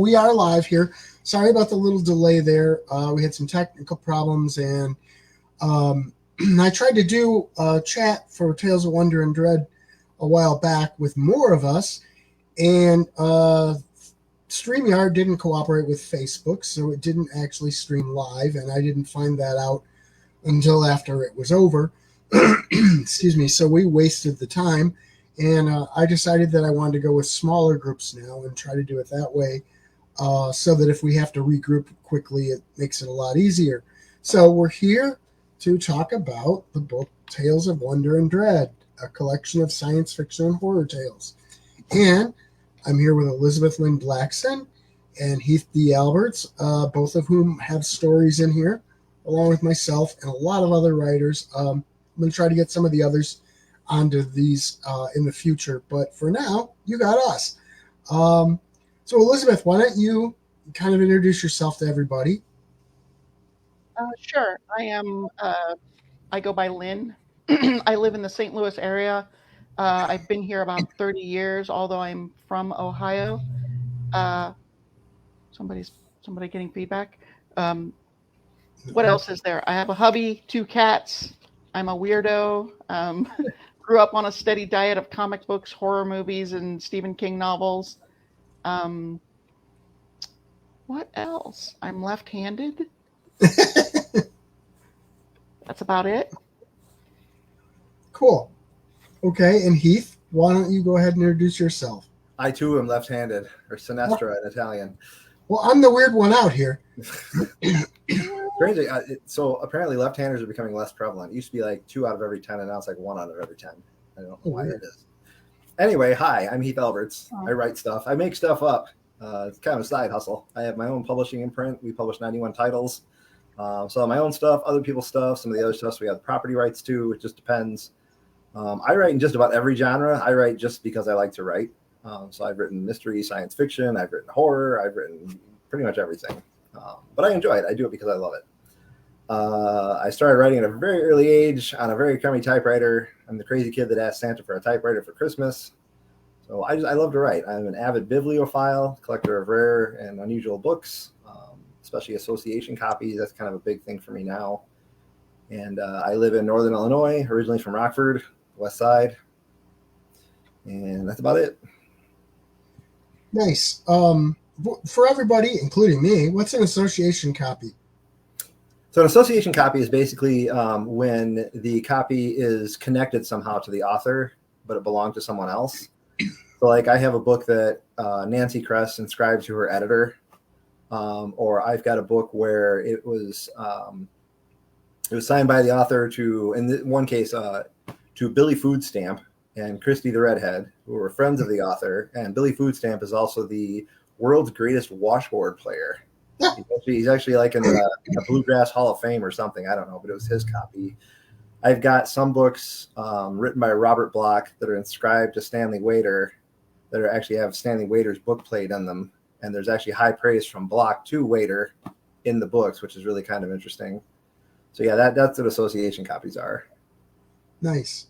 We are live here. Sorry about the little delay there. We had some technical problems, and um, I tried to do a chat for Tales of Wonder and Dread a while back with more of us, and StreamYard didn't cooperate with Facebook, so it didn't actually stream live, and I didn't find that out until after it was over. Excuse me. So we wasted the time, and I decided that I wanted to go with smaller groups now and try to do it that way so that if we have to regroup quickly, it makes it a lot easier. So we're here to talk about the book Tales of Wonder and Dread, a collection of science fiction and horror tales. And I'm here with Elizabeth Lynn Blackson and Heath D. Alberts, both of whom have stories in here, along with myself and a lot of other writers. I'm going to try to get some of the others onto these in the future, but for now, you got us. So, Elizabeth, why don't you kind of introduce yourself to everybody? Sure. I go by Lynn. I live in the St. Louis area. I've been here about 30 years, although I'm from Ohio. Uh, somebody's somebody getting feedback. Um, what else is there? I have a hubby, two cats. I'm a weirdo. Grew up on a steady diet of comic books, horror movies, and Stephen King novels. Um, what else? I'm left-handed. That's about it. Cool. Okay, and Heath, why don't you go ahead and introduce yourself? I too am left-handed, or sinestra in Italian. Well, I'm the weird one out here. Crazy. So apparently left-handers are becoming less prevalent. It used to be like 2 out of every 10, and now it's like 1 out of every 10. I don't know why that is. Anyway, hi, I'm Heath Alberts. I write stuff. I make stuff up. It's kind of a side hustle. I have my own publishing imprint. We publish 91 titles. So my own stuff, other people's stuff, some of the other stuff. So we have property rights too. It just depends. I write in just about every genre. I write just because I like to write. So I've written mystery, science fiction. I've written horror. I've written pretty much everything. But I enjoy it. I do it because I love it. I started writing at a very early age on a very crummy typewriter. I'm the crazy kid that asked Santa for a typewriter for Christmas. So I love to write. I'm an avid bibliophile, collector of rare and unusual books, especially association copies. That's kind of a big thing for me now. And I live in Northern Illinois, originally from Rockford, West Side. And that's about it. Nice. For everybody, including me, what's an association copy? So an association copy is basically when the copy is connected somehow to the author, but it belonged to someone else. So like I have a book that Nancy Kress inscribed to her editor, or I've got a book where it was signed by the author to, in one case, to Billy Foodstamp and Christy the Redhead, who were friends of the author. And Billy Foodstamp is also the world's greatest washboard player. He's actually like in the Bluegrass Hall of Fame or something. I don't know, but it was his copy. I've got some books written by Robert Bloch that are inscribed to Stanley Waiter that are actually have Stanley Waiter's book plate in them. And there's actually high praise from Bloch to Waiter in the books, which is really kind of interesting. So yeah, that's what association copies are. Nice.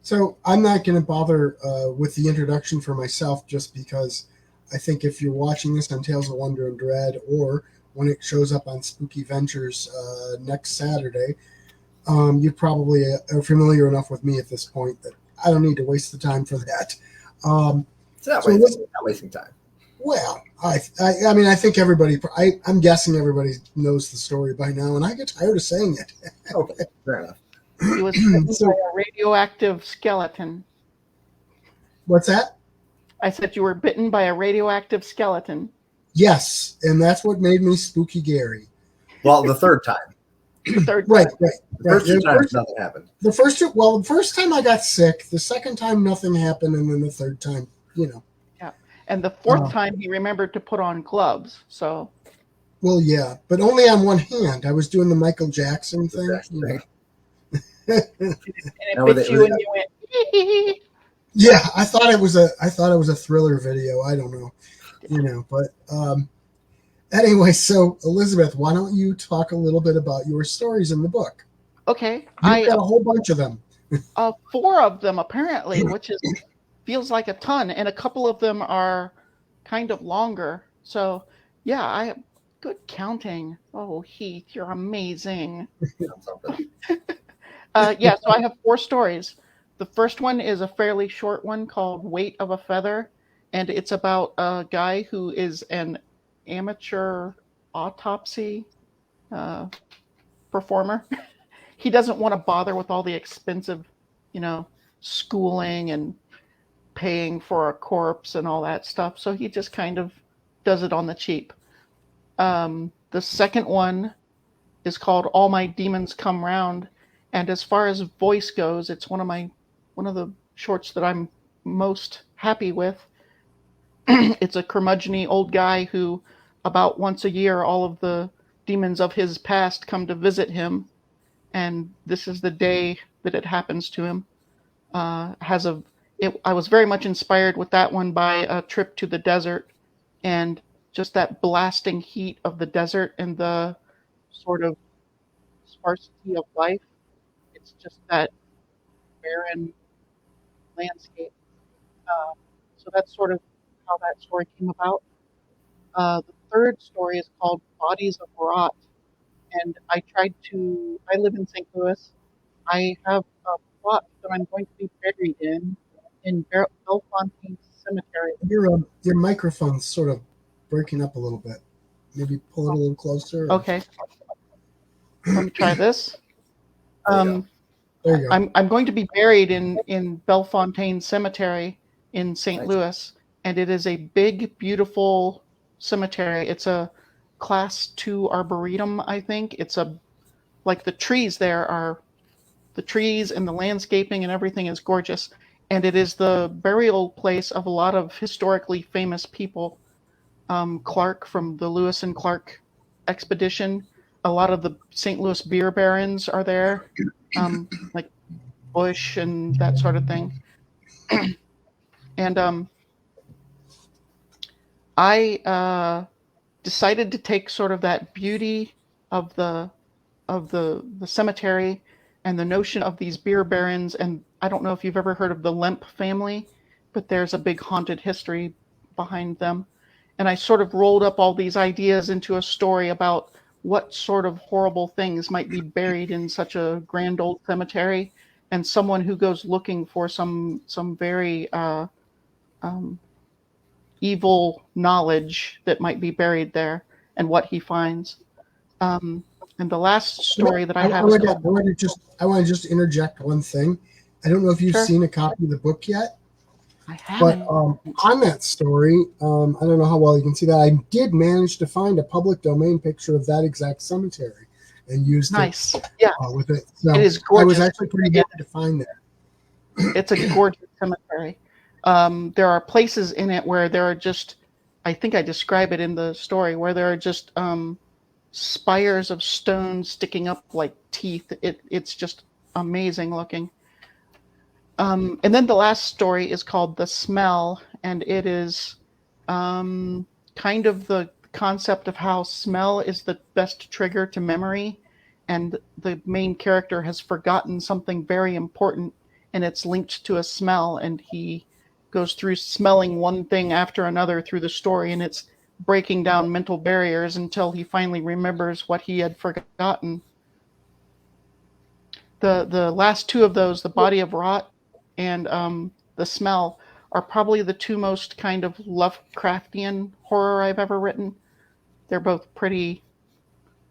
So I'm not going to bother with the introduction for myself, just because I think if you're watching this on Tales of Wonder and Dread, or when it shows up on Spooky Ventures next Saturday, you probably are familiar enough with me at this point that I don't need to waste the time for that. It's not wasting time. Well, I mean, I think everybody, I'm guessing everybody knows the story by now, and I get tired of saying it. Okay, fair enough. He was bitten by a radioactive skeleton. What's that? I said you were bitten by a radioactive skeleton. Yes, and that's what made me Spooky Gary. Well, the third time. The third Right. The first two times nothing happened. The first time I got sick. The second time nothing happened, and then the third time, Yeah, and the fourth time he remembered to put on gloves. So. Well, yeah, but only on one hand. I was doing the Michael Jackson thing. And it bit you, and you went. Yeah, I thought it was a Thriller video. I don't know, but anyway. So Elizabeth, why don't you talk a little bit about your stories in the book? Okay, You've got a whole bunch of them. 4 of them apparently, which feels like a ton, and a couple of them are kind of longer. So yeah, I have good counting. Oh, Heath, you're amazing. Something. Yeah, so I have 4 stories. The first one is a fairly short one called Weight of a Feather, and it's about a guy who is an amateur autopsy uh, performer. He doesn't want to bother with all the expensive, you know, schooling and paying for a corpse and all that stuff. So he just kind of does it on the cheap. The second one is called All My Demons Come Round, and as far as voice goes, it's one of the shorts that I'm most happy with. It's a curmudgeony old guy who, about once a year, all of the demons of his past come to visit him, and this is the day that it happens to him. Has a I was very much inspired with that one by a trip to the desert and just that blasting heat of the desert and the sort of sparsity of life. It's just that barren landscape. Uh, so that's sort of how that story came about. The third story is called Bodies of Rot, and I live in St. Louis. I have a plot that I'm going to be buried in Bellefontaine Cemetery. Your microphone's sort of breaking up a little bit. Maybe pull it a little closer. Okay, let me try this. There you go. I'm going to be buried in Bellefontaine Cemetery in St. Nice. Louis, and it is a big, beautiful cemetery. It's a Class 2 arboretum, I think. It's like the trees there are the trees and the landscaping and everything is gorgeous. And it is the burial place of a lot of historically famous people. Clark from the Lewis and Clark expedition. A lot of the St. Louis beer barons are there, like Bush and that sort of thing. And I decided to take sort of that beauty of the cemetery and the notion of these beer barons. And I don't know if you've ever heard of the Lemp family, but there's a big haunted history behind them. And I sort of rolled up all these ideas into a story about what sort of horrible things might be buried in such a grand old cemetery, and someone who goes looking for some very um, evil knowledge that might be buried there, and what he finds. Um, and the last story that I have is called. I want to just interject one thing. I don't know if you've Sure. seen a copy of the book yet, I but haven't. on that story, I don't know how well you can see that. I did manage to find a public domain picture of that exact cemetery and used Nice. Yeah, it with it. So it is I gorgeous. was actually pretty happy to find that. It's a gorgeous cemetery. There are places in it where there are just, I think I describe it in the story, where there are just spires of stone sticking up like teeth. It's just amazing looking. And then the last story is called The Smell, and it is kind of the concept of how smell is the best trigger to memory, and the main character has forgotten something very important, and it's linked to a smell, and he goes through smelling one thing after another through the story, and it's breaking down mental barriers until he finally remembers what he had forgotten. The last two of those, The Body of Rot and The Smell, are probably the two most kind of Lovecraftian horror I've ever written. They're both pretty,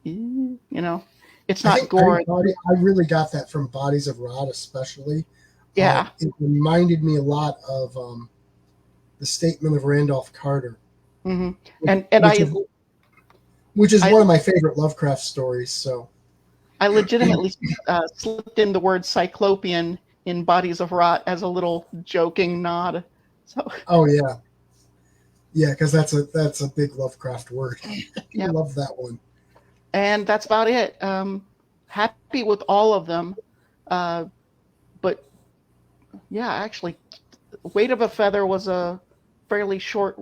it's not gore. I really got that from Bodies of Rot, especially. Yeah. It reminded me a lot of the Statement of Randolph Carter, Mm-hmm. which is one of my favorite Lovecraft stories. So I legitimately slipped in the word cyclopean in Bodies of Rot as a little joking nod. So. Oh yeah, because that's a big Lovecraft word. I Yep. love that one. And that's about it. Happy with all of them, but yeah, actually, Weight of a Feather was a fairly short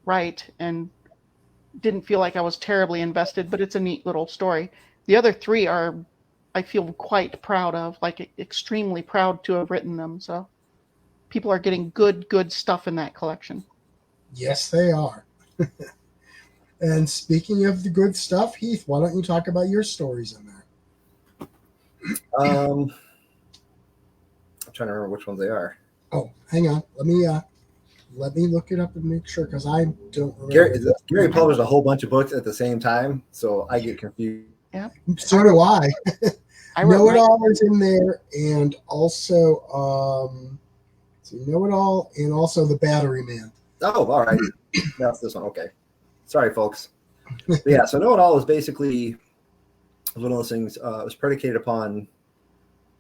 write and didn't feel like I was terribly invested, but it's a neat little story. The other three I feel quite proud of, like extremely proud to have written them. So people are getting good stuff in that collection. Yes, they are. And speaking of the good stuff, Heath, why don't you talk about your stories in there? I'm trying to remember which ones they are. Oh, hang on. Let me look it up and make sure because I don't remember. Gary published a whole bunch of books at the same time, so I get confused. Yeah. So do I. I wrote Know It All is in there, and also so Know It All, and also The Battery Man. Oh, all right. That's this one. Okay. Sorry, folks. But yeah, so Know It All is basically one of those things. It was predicated upon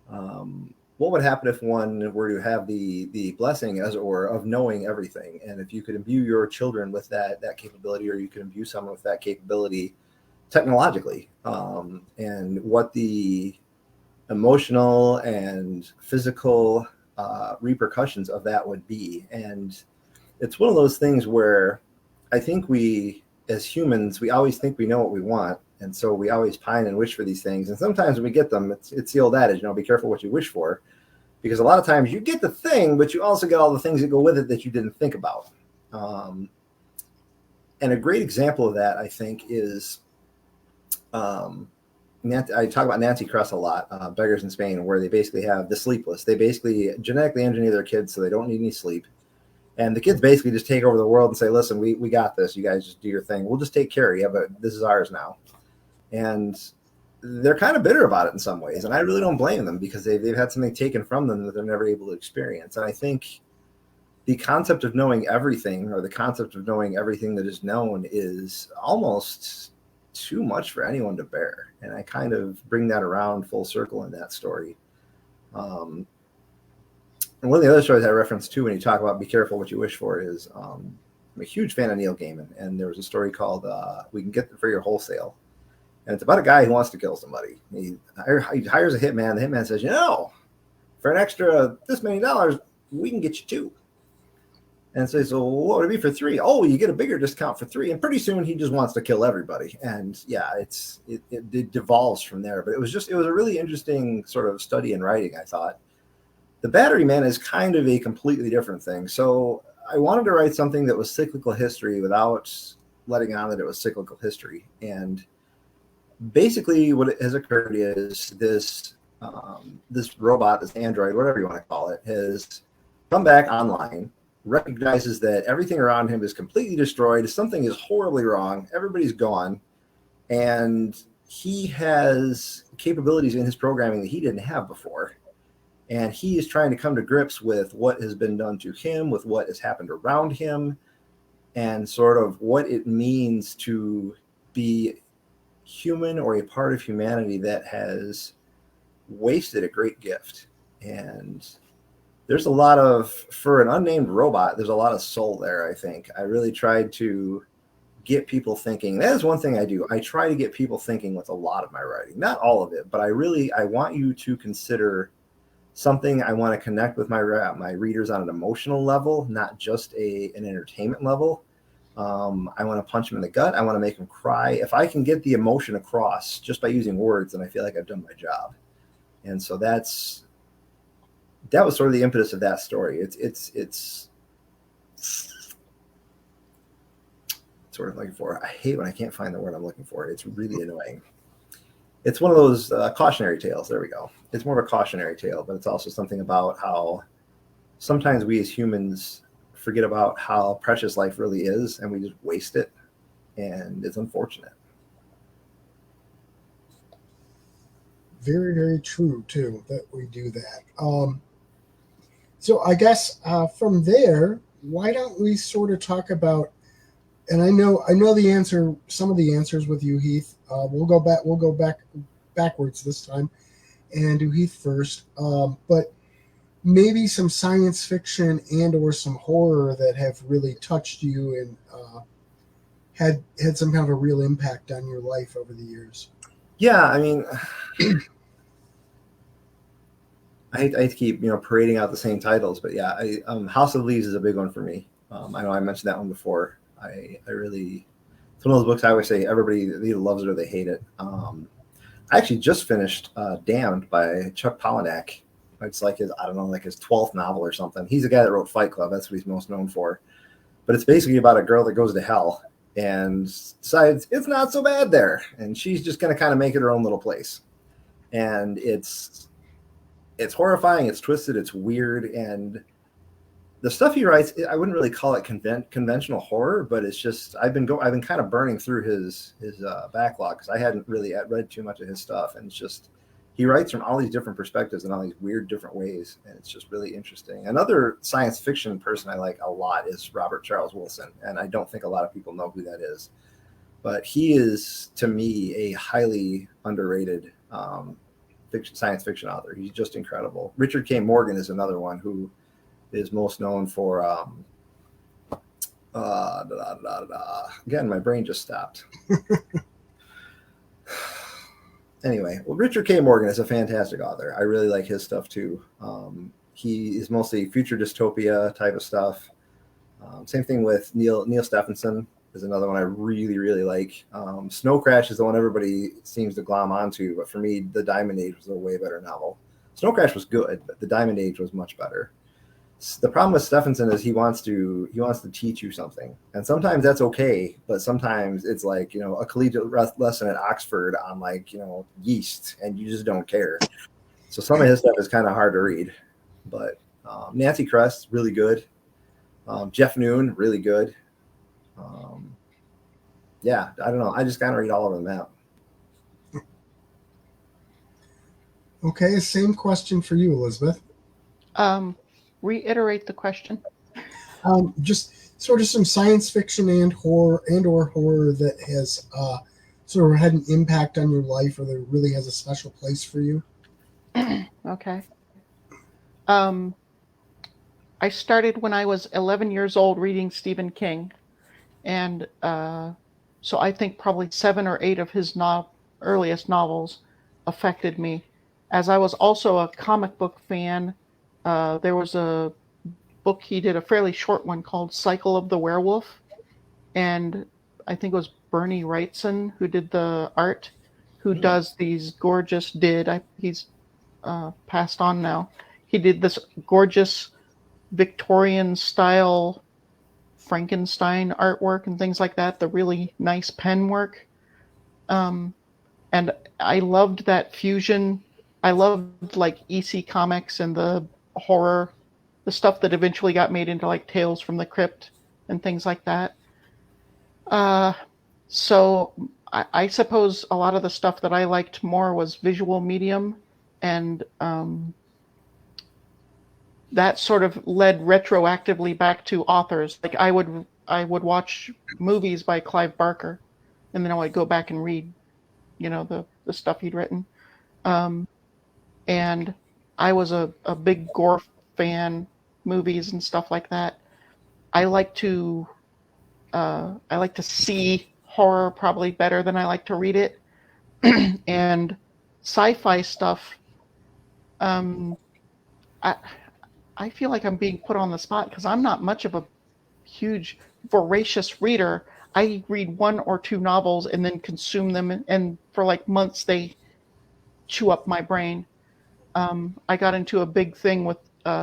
what would happen if one were to have the blessing, as it were, of knowing everything, and if you could imbue your children with that capability, or you could imbue someone with that capability technologically, and what the emotional and physical repercussions of that would be. And it's one of those things where I think we, as humans, we always think we know what we want. And so we always pine and wish for these things. And sometimes when we get them, it's the old adage, be careful what you wish for. Because a lot of times you get the thing, but you also get all the things that go with it that you didn't think about. And a great example of that, I think, is I talk about Nancy Kress a lot, Beggars in Spain, where they basically have the sleepless. They basically genetically engineer their kids so they don't need any sleep. And the kids basically just take over the world and say, listen, we got this. You guys just do your thing. We'll just take care of you, but this is ours now. And they're kind of bitter about it in some ways. And I really don't blame them, because they've had something taken from them that they're never able to experience. And I think the concept of knowing everything, or the concept of knowing everything that is known, is almost too much for anyone to bear. And I kind of bring that around full circle in that story. And one of the other stories I referenced too, when you talk about be careful what you wish for, is I'm a huge fan of Neil Gaiman, and there was a story called We Can Get For Your Wholesale. And it's about a guy who wants to kill somebody. He hires a hitman. The hitman says, for an extra this many dollars, we can get you two. And so, what would it be for three? Oh, you get a bigger discount for three. And pretty soon he just wants to kill everybody. And yeah, it devolves from there. But it was a really interesting sort of study in writing, I thought. The Battery Man is kind of a completely different thing. So I wanted to write something that was cyclical history without letting on that it was cyclical history. And basically what has occurred is this robot, this android, whatever you want to call it, has come back online, recognizes that everything around him is completely destroyed. Something is horribly wrong. Everybody's gone. And he has capabilities in his programming that he didn't have before. And he is trying to come to grips with what has been done to him, with what has happened around him, and sort of what it means to be human, or a part of humanity that has wasted a great gift. And there's a lot of, for an unnamed robot, there's a lot of soul there, I think. I really tried to get people thinking. That is one thing I do. I try to get people thinking with a lot of my writing. Not all of it, but I want you to consider something. I want to connect with my readers on an emotional level, not just an entertainment level. I want to punch them in the gut. I want to make them cry. If I can get the emotion across just by using words, then I feel like I've done my job. And so that was sort of the impetus of that story. It's sort of looking for. I hate when I can't find the word I'm looking for. It's really annoying. It's one of those cautionary tales. There we go. It's more of a cautionary tale, but it's also something about how sometimes we as humans forget about how precious life really is, and we just waste it, and it's unfortunate. Very, very true too that we do that. So I guess from there, why don't we sort of talk about? And I know the answer, some of the answers with you, Heath. We'll go backwards this time, and do Heath first. But maybe some science fiction and or some horror that have really touched you and had some kind of a real impact on your life over the years. Yeah, I mean, I hate to keep parading out the same titles, but yeah, House of Leaves is a big one for me. I know I mentioned that one before. I really, it's one of those books I always say everybody either loves it or they hate it. I actually just finished Damned by Chuck Palahniuk. It's like his 12th novel or something. He's the guy that wrote Fight Club. That's what he's most known for. but it's basically about a girl that goes to hell and decides it's not so bad there, and she's just going to kind of make it her own little place. And it's horrifying, it's twisted, it's weird, and the stuff he writes, I wouldn't really call it conventional horror, but it's just I've been kind of burning through his backlog because I hadn't really read too much of his stuff, and it's just he writes from all these different perspectives and all these weird different ways, and it's just really interesting. Another science fiction person I like a lot is Robert Charles Wilson, and I don't think a lot of people know who that is, but he is to me a highly underrated science fiction author. He's just incredible. Richard K. Morgan is another one who is most known for again, my brain just stopped. Anyway, well, Richard K. Morgan is a fantastic author. I really like his stuff too. He is mostly future dystopia type of stuff. Same thing with Neil Stephenson is another one I really, really like. Snow Crash is the one everybody seems to glom onto, but for me, The Diamond Age was a way better novel. Snow Crash was good, but The Diamond Age was much better. The problem with Stephenson is he wants to teach you something, and sometimes that's okay, but sometimes it's like, you know, a collegiate lesson at Oxford on, like, you know, yeast, and you just don't care. So some of his stuff is kind of hard to read, but Nancy Kress, really good. Jeff Noon, really good. Yeah, I don't know. I just kind of read all of them out. Okay, same question for you, Elizabeth. Reiterate the question. Just sort of some science fiction and horror that has sort of had an impact on your life, or that really has a special place for you. Okay. I started when I was 11 years old reading Stephen King, and so I think probably 7 or 8 of his earliest novels affected me. As I was also a comic book fan, there was a book he did, a fairly short one called Cycle of the Werewolf, and I think it was Bernie Wrightson who did the art, who does these gorgeous he's passed on now. He did this gorgeous Victorian style Frankenstein artwork and things like that, the really nice pen work. And I loved that fusion. I loved like EC Comics and the horror, the stuff that eventually got made into like Tales from the Crypt and things like that. So I suppose a lot of the stuff that I liked more was visual medium, and that sort of led retroactively back to authors. Like I would watch movies by Clive Barker, and then I would go back and read, you know, the stuff he'd written. And I was a big gore fan, movies and stuff like that. I like to see horror probably better than I like to read it. And sci-fi stuff, I feel like I'm being put on the spot because I'm not much of a huge voracious reader. I read 1 or 2 novels and then consume them, and for like months they chew up my brain. I got into a big thing with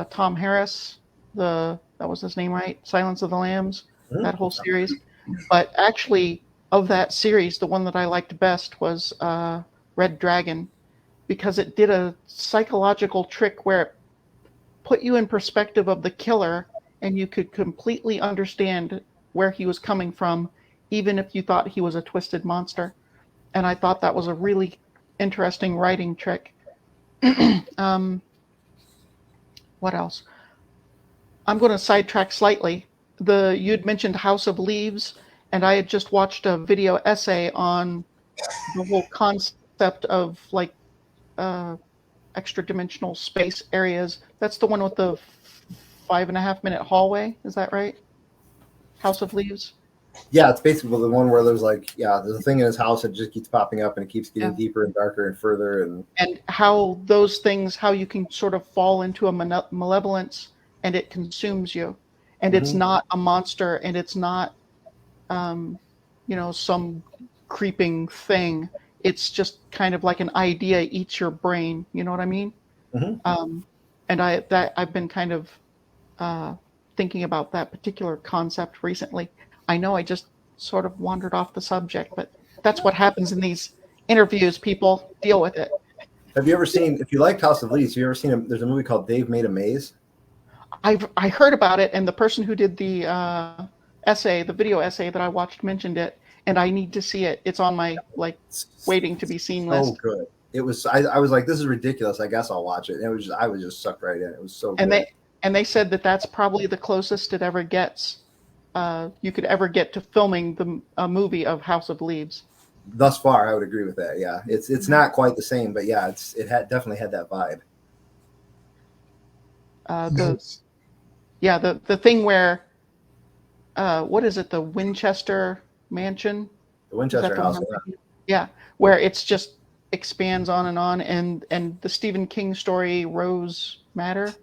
Tom Harris, that was his name, right? Silence of the Lambs, that whole series. But actually, of that series, the one that I liked best was Red Dragon, because it did a psychological trick where it put you in perspective of the killer, and you could completely understand where he was coming from, even if you thought he was a twisted monster. And I thought that was a really interesting writing trick. What else? I'm going to sidetrack slightly. You'd mentioned House of Leaves, and I had just watched a video essay on the whole concept of like extra-dimensional space areas. That's the one with the 5.5-minute hallway. Is that right? House of Leaves? Yeah, it's basically the one where there's a thing in his house that just keeps popping up, and it keeps getting deeper and darker and further. And how those things, how you can sort of fall into a malevolence and it consumes you. And it's not a monster, and it's not, some creeping thing. It's just kind of like an idea eats your brain. You know what I mean? And I've been kind of thinking about that particular concept recently. I know I just sort of wandered off the subject, but that's what happens in these interviews. People deal with it. Have you ever seen, if you liked House of Leaves, have you ever seen, there's a movie called Dave Made a Maze? I heard about it, and the person who did the essay, the video essay that I watched, mentioned it, and I need to see it. It's on my waiting to be seen list. So good. It was. I was like, this is ridiculous. I guess I'll watch it. And it was. I was just sucked right in. It was so good. And they said that that's probably the closest it ever gets. You could ever get to filming a movie of House of Leaves. Thus far, I would agree with that. Yeah, it's not quite the same, but yeah, definitely had that vibe. The thing where what is it? The Winchester Mansion. The Winchester House. Yeah, where it's just expands on, and the Stephen King story Rose Matter.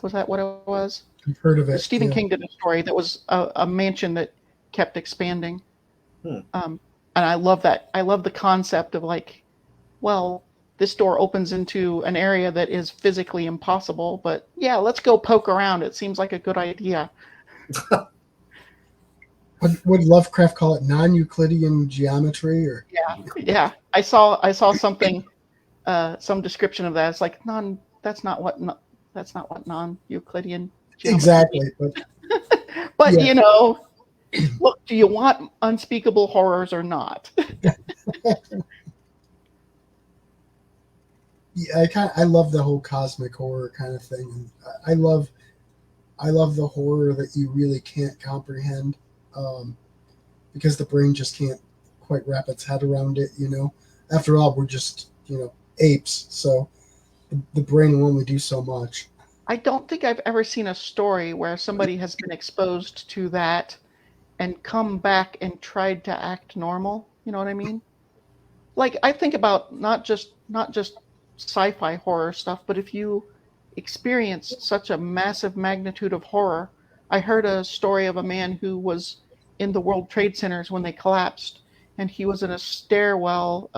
Was that what it was? I've heard of it. Stephen King did a story that was a mansion that kept expanding. And I love that. I love the concept of this door opens into an area that is physically impossible, but yeah, let's go poke around. It seems like a good idea. Would Lovecraft call it non-Euclidean geometry? Or yeah. I saw something, some description of that. It's like that's not what non-Euclidean geometry exactly. But look, do you want unspeakable horrors or not? Yeah, I love the whole cosmic horror kind of thing. I love the horror that you really can't comprehend, because the brain just can't quite wrap its head around it. After all, we're just apes, so the brain will only do so much. I don't think I've ever seen a story where somebody has been exposed to that and come back and tried to act normal. You know what I mean? Like, I think about not just sci-fi horror stuff, but if you experience such a massive magnitude of horror. I heard a story of a man who was in the World Trade Centers when they collapsed, and he was in a stairwell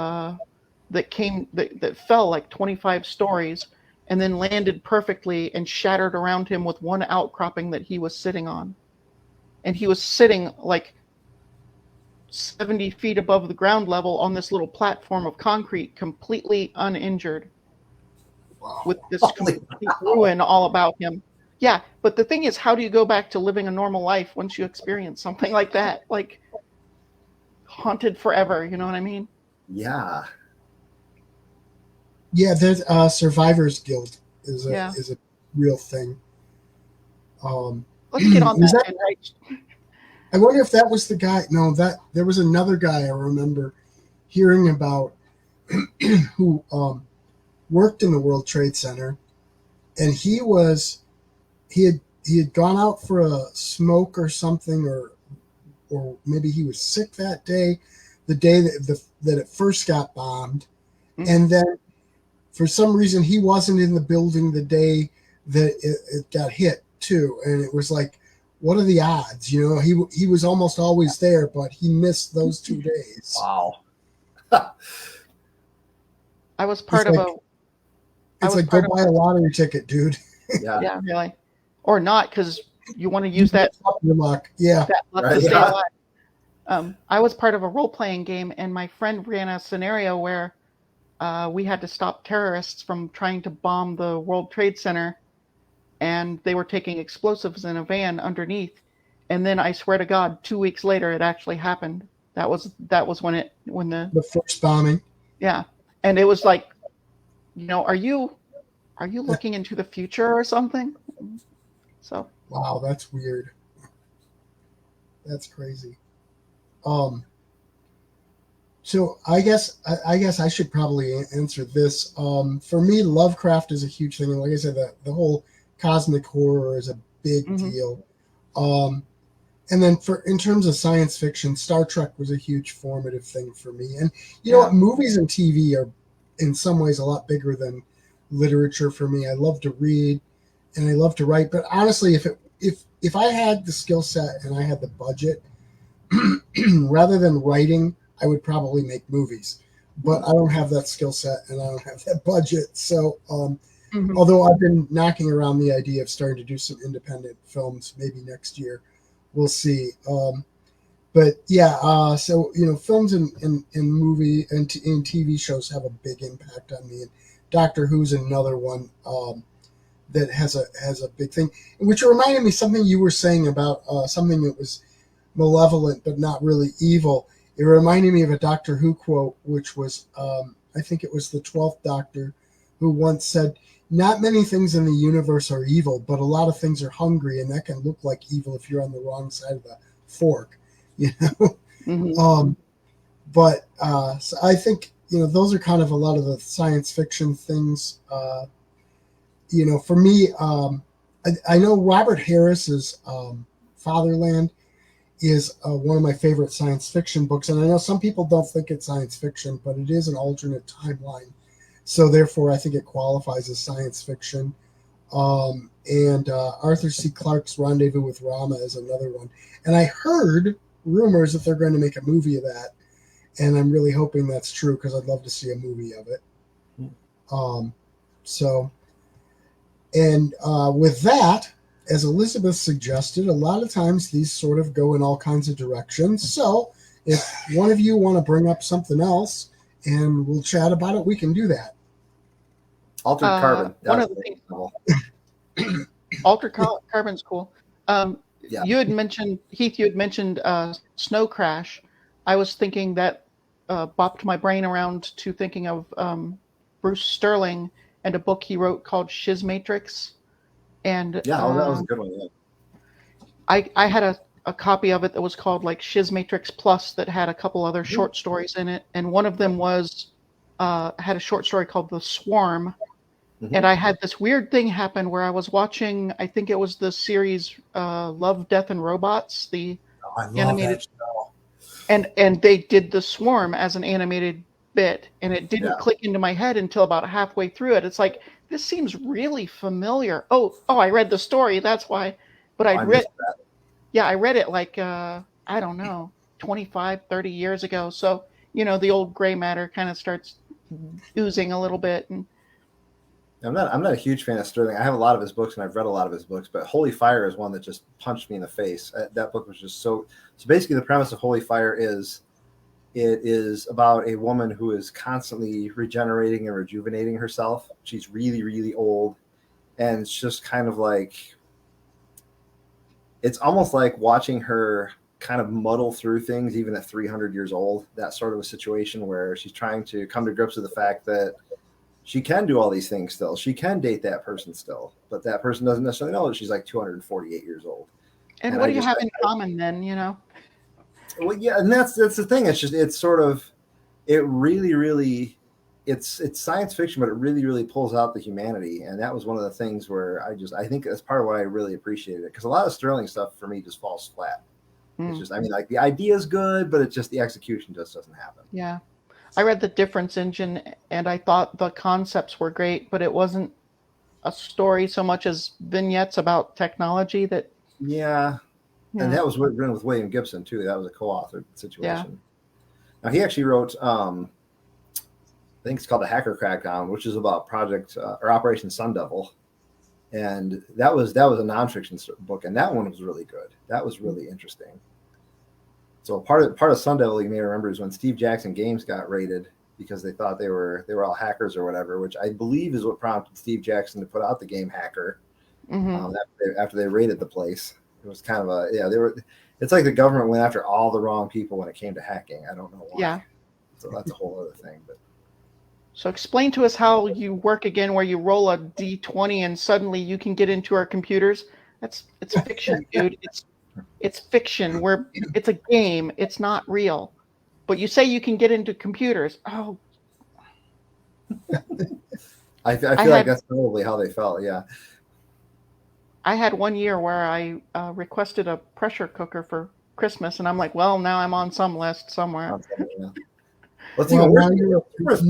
that fell like 25 stories and then landed perfectly and shattered around him with one outcropping that he was sitting on. And he was sitting like 70 feet above the ground level on this little platform of concrete, completely uninjured. Wow. With this complete ruin all about him. Yeah, but the thing is, how do you go back to living a normal life once you experience something like that? Like, haunted forever, you know what I mean? Yeah. Yeah, there's Survivor's Guild is a real thing. Let's get on that. Right? I wonder if that was the guy. No, there was another guy I remember hearing about who worked in the World Trade Center, and he had gone out for a smoke or something, or maybe he was sick that day, the day that it first got bombed, and then for some reason he wasn't in the building the day that it got hit too, and it was like, what are the odds? He was almost always there, but he missed those 2 days. Wow. I was part of a. It's like, go buy a lottery ticket, dude. Yeah. Yeah, really. Or not, because you want to use that luck. Yeah. That luck to stay alive. I was part of a role-playing game, and my friend ran a scenario where we had to stop terrorists from trying to bomb the World Trade Center, and they were taking explosives in a van underneath. And then I swear to God, 2 weeks later, it actually happened. That was when the first bombing. Yeah, and it was like, are you looking into the future or something? So. Wow, that's weird. That's crazy. So I guess I should probably answer this. For me, Lovecraft is a huge thing, and like I said, the whole cosmic horror is a big deal. And then in terms of science fiction, Star Trek was a huge formative thing for me. And know what, movies and TV are in some ways a lot bigger than literature for me. I love to read and I love to write, but honestly, if I had the skill set and I had the budget, rather than writing, I would probably make movies. But I don't have that skill set and I don't have that budget. So Mhm. Although I've been knocking around the idea of starting to do some independent films, maybe next year. We'll see. But yeah, so films and movie and TV shows have a big impact on me, and Doctor Who's another one that has a big thing. Which reminded me something you were saying about something that was malevolent but not really evil. It reminded me of a Doctor Who quote, which was I think it was the 12th Doctor, who once said, "Not many things in the universe are evil, but a lot of things are hungry, and that can look like evil if you're on the wrong side of the fork." You know. Mhm. So I think those are kind of a lot of the science fiction things. For me, I know Robert Harris's Fatherland is one of my favorite science fiction books, and I know some people don't think it's science fiction, but it is an alternate timeline, so therefore I think it qualifies as science fiction. And Arthur C. Clarke's Rendezvous with Rama is another one, and I heard rumors that they're going to make a movie of that, and I'm really hoping that's true because I'd love to see a movie of it. So, and with that, as Elizabeth suggested, a lot of times these sort of go in all kinds of directions. So if one of you want to bring up something else and we'll chat about it, we can do that. Altered Carbon. One of the things. Altered Carbon's cool. Yeah. You had mentioned, Heath, Snow Crash. I was thinking that bopped my brain around to thinking of Bruce Sterling and a book he wrote called Shizmatrix. And Yeah, that was a good one. Yeah. I had a copy of it that was called like Shizmatrix Plus that had a couple other short stories in it, and one of them was had a short story called The Swarm. Mm-hmm. And I had this weird thing happen where I was watching, I think it was the series Love, Death, and Robots, the animated, and they did The Swarm as an animated bit, and it didn't click into my head until about halfway through it. It's like, this seems really familiar. Oh, I read the story, that's why. But I read it like, I don't know, 25, 30 years ago. So, the old gray matter kind of starts oozing a little bit. And I'm not a huge fan of Sterling. I have a lot of his books and I've read a lot of his books, but Holy Fire is one that just punched me in the face. That book was just so basically the premise of Holy Fire is it is about a woman who is constantly regenerating and rejuvenating herself. She's really, really old, and it's just kind of like, it's almost like watching her kind of muddle through things even at 300 years old. That sort of a situation where she's trying to come to grips with the fact that she can do all these things still. She can date that person still, but that person doesn't necessarily know that she's like 248 years old. And what do you have in common then, Well, yeah, and that's the thing. It's sort of, it really, really, it's science fiction, but it really, really pulls out the humanity. And that was one of the things where I think that's part of why I really appreciated it. Because a lot of Sterling stuff for me just falls flat. It's just, like the idea is good, but it's just the execution just doesn't happen. Yeah. I read The Difference Engine and I thought the concepts were great, but it wasn't a story so much as vignettes about technology that. Yeah. And that was written with William Gibson too. That was a co-authored situation. Yeah. Now he actually wrote, I think it's called The Hacker Crackdown, which is about Operation Sun Devil. And that was a nonfiction book, and that one was really good. That was really interesting. So part of Sun Devil, you may remember, is when Steve Jackson Games got raided because they thought they were all hackers or whatever, which I believe is what prompted Steve Jackson to put out the game Hacker. After they raided the place. It was kind of it's like the government went after all the wrong people when it came to hacking. I don't know why. Yeah. So that's a whole other thing. But so explain to us how you work again, where you roll a D20 and suddenly you can get into our computers. It's fiction, dude. It's fiction where it's a game. It's not real. But you say you can get into computers. Oh. I feel like that's probably how they felt. Yeah. I had one year where I requested a pressure cooker for Christmas, and I'm like, well, now I'm on some list somewhere. Let's see. With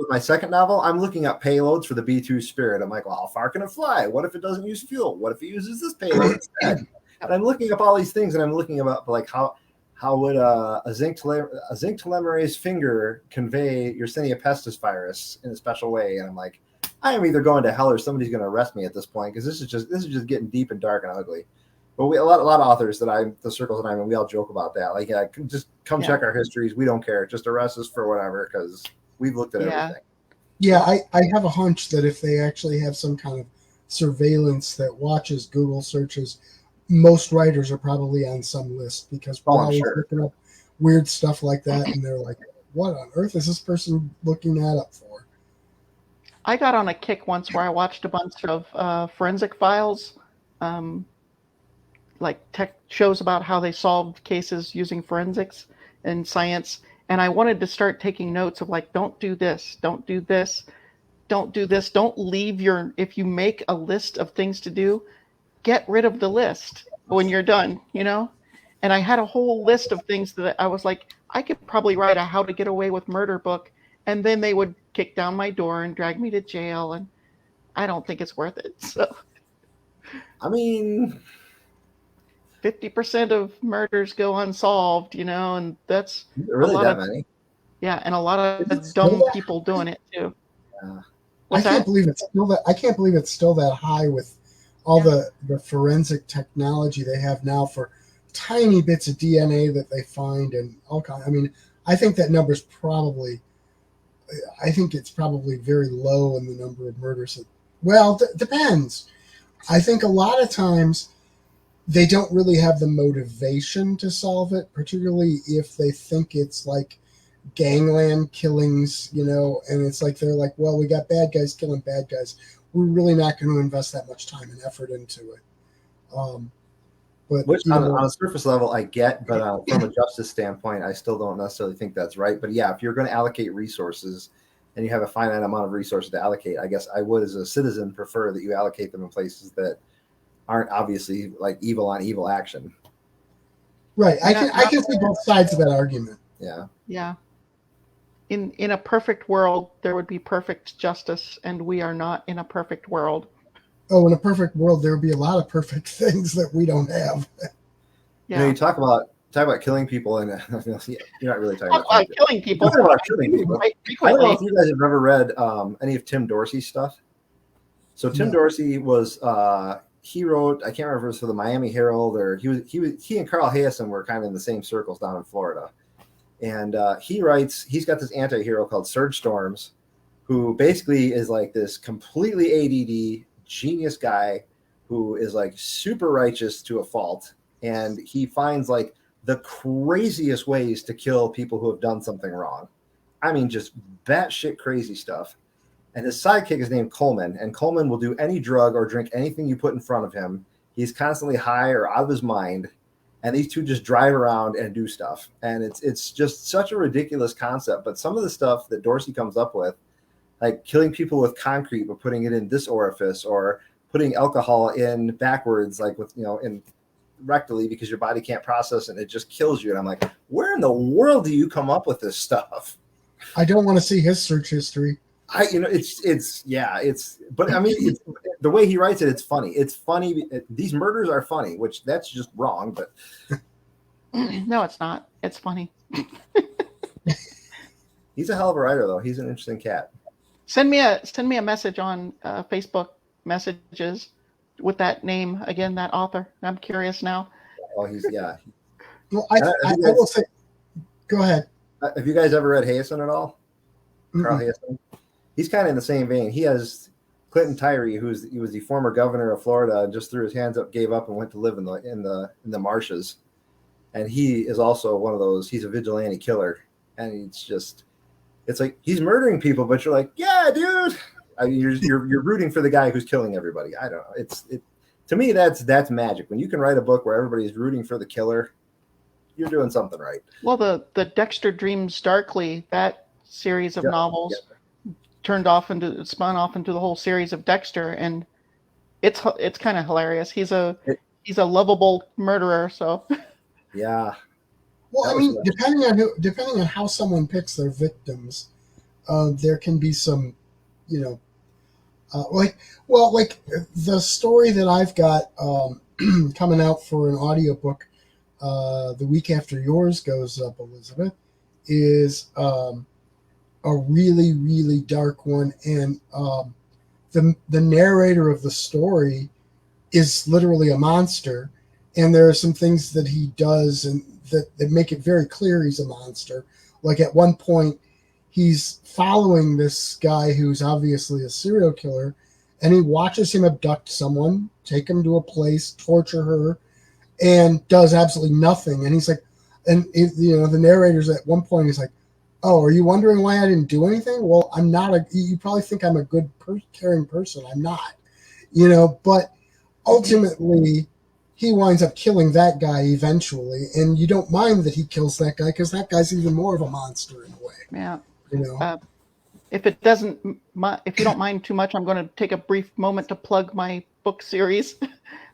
my second novel, I'm looking up payloads for the B-2 Spirit. I'm like, well, how far can it fly? What if it doesn't use fuel? What if it uses this payload instead? And I'm looking up all these things, and I'm looking about like how would a zinc telomerase finger convey Yersinia pestis virus in a special way? And I'm like, I am either going to hell or somebody's going to arrest me at this point, because this is just getting deep and dark and ugly. But a lot of authors the circles that I'm in, we all joke about that. Like, yeah, just come check our histories. We don't care. Just arrest us for whatever, because we've looked at everything. Yeah, I have a hunch that if they actually have some kind of surveillance that watches Google searches, most writers are probably on some list, because we're always looking up weird stuff like that, and they're like, what on earth is this person looking that up for? I got on a kick once where I watched a bunch of forensic files, like tech shows about how they solved cases using forensics and science. And I wanted to start taking notes of like, don't do this, don't do this, don't do this, don't leave if you make a list of things to do, get rid of the list when you're done, you know? And I had a whole list of things that I was like, I could probably write a how to get away with murder book. And then they would kick down my door and drag me to jail. And I don't think it's worth it. So, I mean, 50% of murders go unsolved, you know, and that's really that many. Yeah, and a lot of dumb people doing it too. Yeah. I can't believe it's still that high with all the forensic technology they have now for tiny bits of DNA that they find and all kinds. I mean, I think that number's probably. I think it's probably very low in the number of murders. Depends. I think a lot of times they don't really have the motivation to solve it, particularly if they think it's like gangland killings, you know, and it's like they're like, well, we got bad guys killing bad guys. We're really not going to invest that much time and effort into it. Which on a surface level I get, but from a justice standpoint, I still don't necessarily think that's right. But yeah, if you're going to allocate resources and you have a finite amount of resources to allocate, I guess I would, as a citizen, prefer that you allocate them in places that aren't obviously like evil on evil action. Right. I can see both sides of that argument. Yeah. Yeah. In a perfect world, there would be perfect justice, and we are not in a perfect world. Oh, in a perfect world, there would be a lot of perfect things that we don't have. Yeah. You know, you talk about killing people, and you're not really talking about killing people. Talking about killing people. I don't know if you guys have ever read any of Tim Dorsey's stuff. So Tim Dorsey was he wrote, I can't remember if it was for the Miami Herald, or he and Carl Hayesen were kind of in the same circles down in Florida. And he's got this anti-hero called Surge Storms, who basically is like this completely ADD genius guy who is like super righteous to a fault, and he finds like the craziest ways to kill people who have done something wrong. I mean, just batshit crazy stuff. And his sidekick is named Coleman, and Coleman will do any drug or drink anything you put in front of him. He's constantly high or out of his mind, and these two just drive around and do stuff. And it's just such a ridiculous concept. But some of the stuff that Dorsey comes up with, like killing people with concrete but putting it in this orifice, or putting alcohol in backwards, like with, you know, in rectally, because your body can't process it and it just kills you. And I'm like, where in the world do you come up with this stuff? I don't want to see his search history. But I mean, it's, the way he writes it, it's funny. It's funny. These murders are funny, which that's just wrong, but no, it's not. It's funny. He's a hell of a writer, though. He's an interesting cat. Send me a message on Facebook messages with that name again, that author. I'm curious now. Oh, yeah. Well, I will say, go ahead. Have you guys ever read Hayesen at all? Mm-hmm. Carl Hayesen? He's kind of in the same vein. He has Clinton Tyree, he was the former governor of Florida, and just threw his hands up, gave up, and went to live in the marshes. And he is also one of those. He's a vigilante killer, and it's like he's murdering people, but you're like, yeah, dude. I mean, you're rooting for the guy who's killing everybody. I don't know. To me, that's magic. When you can write a book where everybody's rooting for the killer, you're doing something right. Well, the Dexter Dreams Darkly, that series of novels spun off into the whole series of Dexter, and it's kind of hilarious. He's a lovable murderer, so yeah. Well, I mean, depending on how someone picks their victims, there can be some, you know, like the story that I've got coming out for an audiobook the week after yours goes up, Elizabeth, is a really, really dark one. And the narrator of the story is literally a monster, and there are some things that he does and that make it very clear he's a monster. Like at one point, he's following this guy who's obviously a serial killer, and he watches him abduct someone, take him to a place, torture her, and does absolutely nothing. And he's like, the narrator's at one point, he's like, "Oh, are you wondering why I didn't do anything? Well, I'm not you probably think I'm a good, caring person. I'm not, but ultimately, he winds up killing that guy eventually, and you don't mind that he kills that guy because that guy's even more of a monster in a way. Yeah. You If if you don't mind too much, I'm going to take a brief moment to plug my book series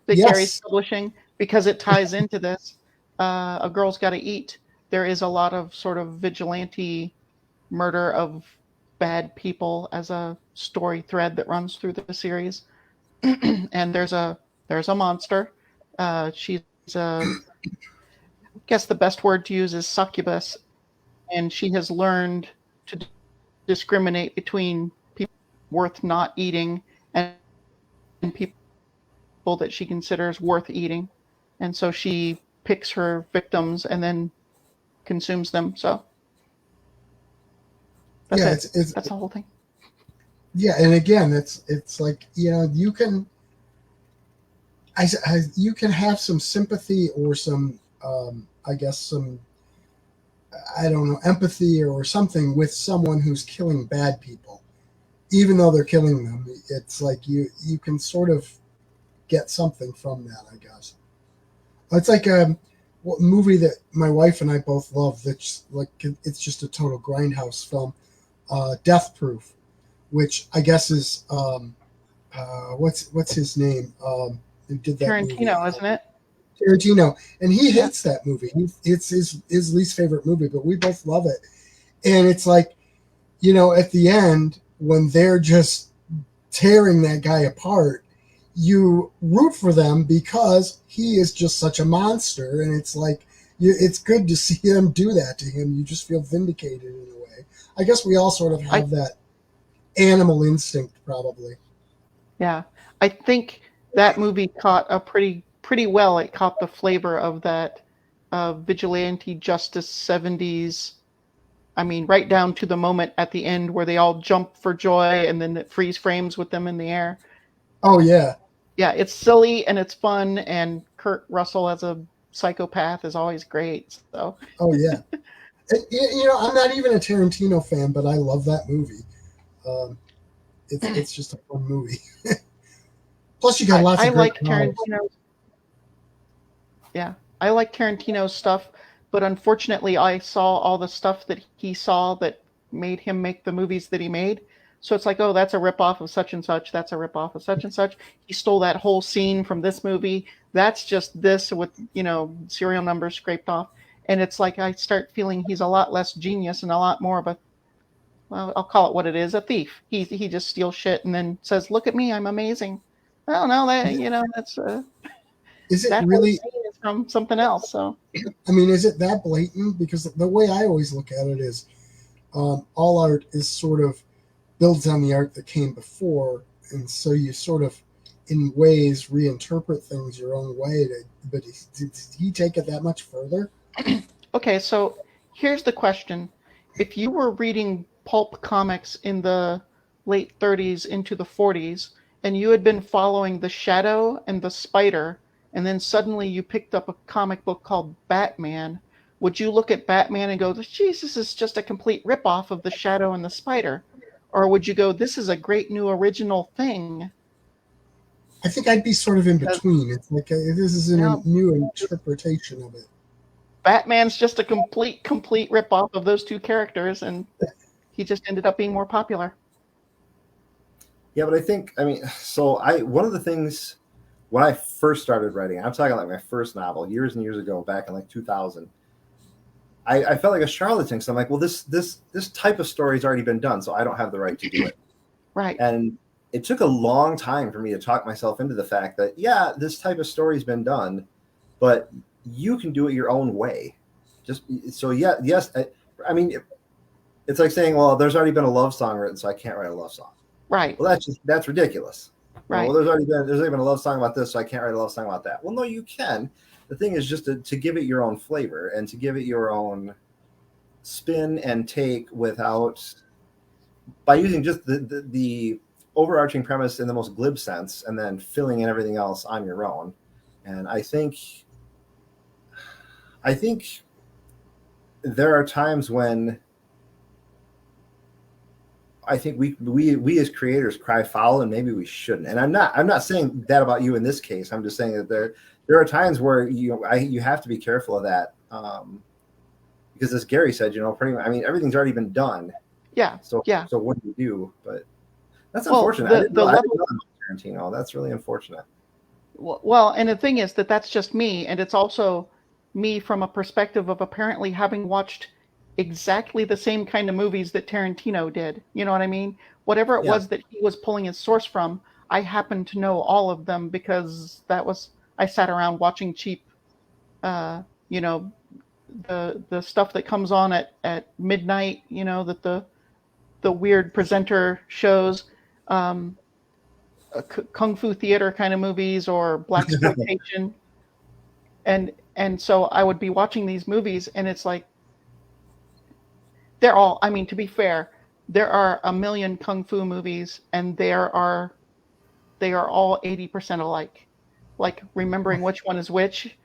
that Gary's Yes. publishing because it ties into this. A Girl's Gotta Eat. There is a lot of sort of vigilante murder of bad people as a story thread that runs through the series. And there's a monster. She's I guess the best word to use is succubus, and she has learned to discriminate between people worth not eating and people that she considers worth eating. And so she picks her victims and then consumes them. So that's yeah, it. it's That's the whole thing. yeah, and again, it's like you can, you can have some sympathy or some, I guess some, I don't know, empathy or something with someone who's killing bad people, even though they're killing them. It's like you can sort of get something from that, I guess. It's like a movie that my wife and I both love. That's like it's just a total grindhouse film, Death Proof, which I guess is what's his name? Who did that Tarantino, movie? isn't it? Tarantino, and he Yeah. hates that movie. It's his least favorite movie, but we both love it. And it's like, at the end when they're just tearing that guy apart, you root for them because he is just such a monster, and it's like it's good to see them do that to him. You just feel vindicated in a way. I guess we all sort of have that animal instinct, probably. Yeah. I think that movie caught a pretty well. It caught the flavor of that vigilante justice 70s. I mean, right down to the moment at the end where they all jump for joy and then it freeze frames with them in the air. Oh yeah. Yeah, it's silly and it's fun, and Kurt Russell as a psychopath is always great. So Oh yeah. I'm not even a Tarantino fan, but I love that movie. Um, it's just a fun movie. Plus, you got lots I of great like models. Tarantino. Yeah, I like Tarantino's stuff, but unfortunately, I saw all the stuff that he saw that made him make the movies that he made. So it's like, oh, that's a ripoff of such and such. That's a ripoff of such and such. He stole that whole scene from this movie. That's just this with, serial numbers scraped off. And it's like I start feeling he's a lot less genius and a lot more of a, well, I'll call it what it is, a thief. He just steals shit and then says, "Look at me, I'm amazing." Well, no, that's Is it that whole really? scene is from something else. So I mean, is it that blatant? Because the way I always look at it is, all art is sort of builds on the art that came before, and so you sort of, in ways, reinterpret things your own way. But did he take it that much further? okay, so here's the question: if you were reading pulp comics in the late 30s into the 40s, and you had been following the Shadow and the Spider, and then suddenly you picked up a comic book called Batman, would you look at Batman and go, "Geez, this is just a complete ripoff of the Shadow and the Spider," or would you go, "This is a great new original thing"? I think I'd be sort of in Because between. It's like this is a now new interpretation of it. Batman's just a complete ripoff of those two characters, and he just ended up being more popular. Yeah, but one of the things when I first started writing, I'm talking like my first novel years and years ago, back in like 2000. I felt like a charlatan. So I'm like, well, this type of story has already been done, so I don't have the right to do it. Right. And it took a long time for me to talk myself into the fact that, yeah, this type of story has been done, but you can do it your own way. Just so, yeah, yes. I mean, it's like saying, well, there's already been a love song written, so I can't write a love song. Right. Well, that's ridiculous. Right. Well, there's already been a love song about this, so I can't write a love song about that. Well, no, you can. The thing is just to give it your own flavor and to give it your own spin and take by using just the overarching premise in the most glib sense and then filling in everything else on your own. And I think there are times when I think we as creators cry foul, and maybe we shouldn't. And I'm not saying that about you in this case. I'm just saying that there are times where you have to be careful of that, because as Gary said, pretty much, I mean, everything's already been done. Yeah. So yeah. So what do you do? But that's unfortunate. I didn't know about Tarantino. That's really unfortunate. Well, and the thing is that's just me, and it's also me from a perspective of apparently having watched exactly the same kind of movies that Tarantino did. You know what I mean? Whatever it was that he was pulling his source from, I happen to know all of them because I sat around watching cheap, the stuff that comes on at midnight, that the weird presenter shows, kung fu theater kind of movies or blaxploitation. And so I would be watching these movies, and it's like, they're all, I mean, to be fair, there are a million kung fu movies, and they are all 80% alike. Like remembering which one is which.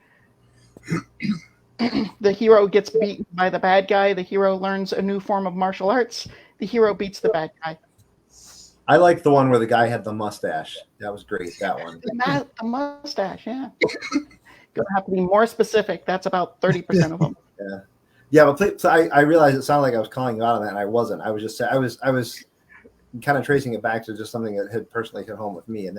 The hero gets beaten by the bad guy. The hero learns a new form of martial arts. The hero beats the bad guy. I like the one where the guy had the mustache. That was great. That one. The mustache, yeah. Gonna have to be more specific. That's about 30% of them. Yeah, but so I realized it sounded like I was calling you out on that, and I wasn't. I was just I was kind of tracing it back to just something that had personally hit home with me. And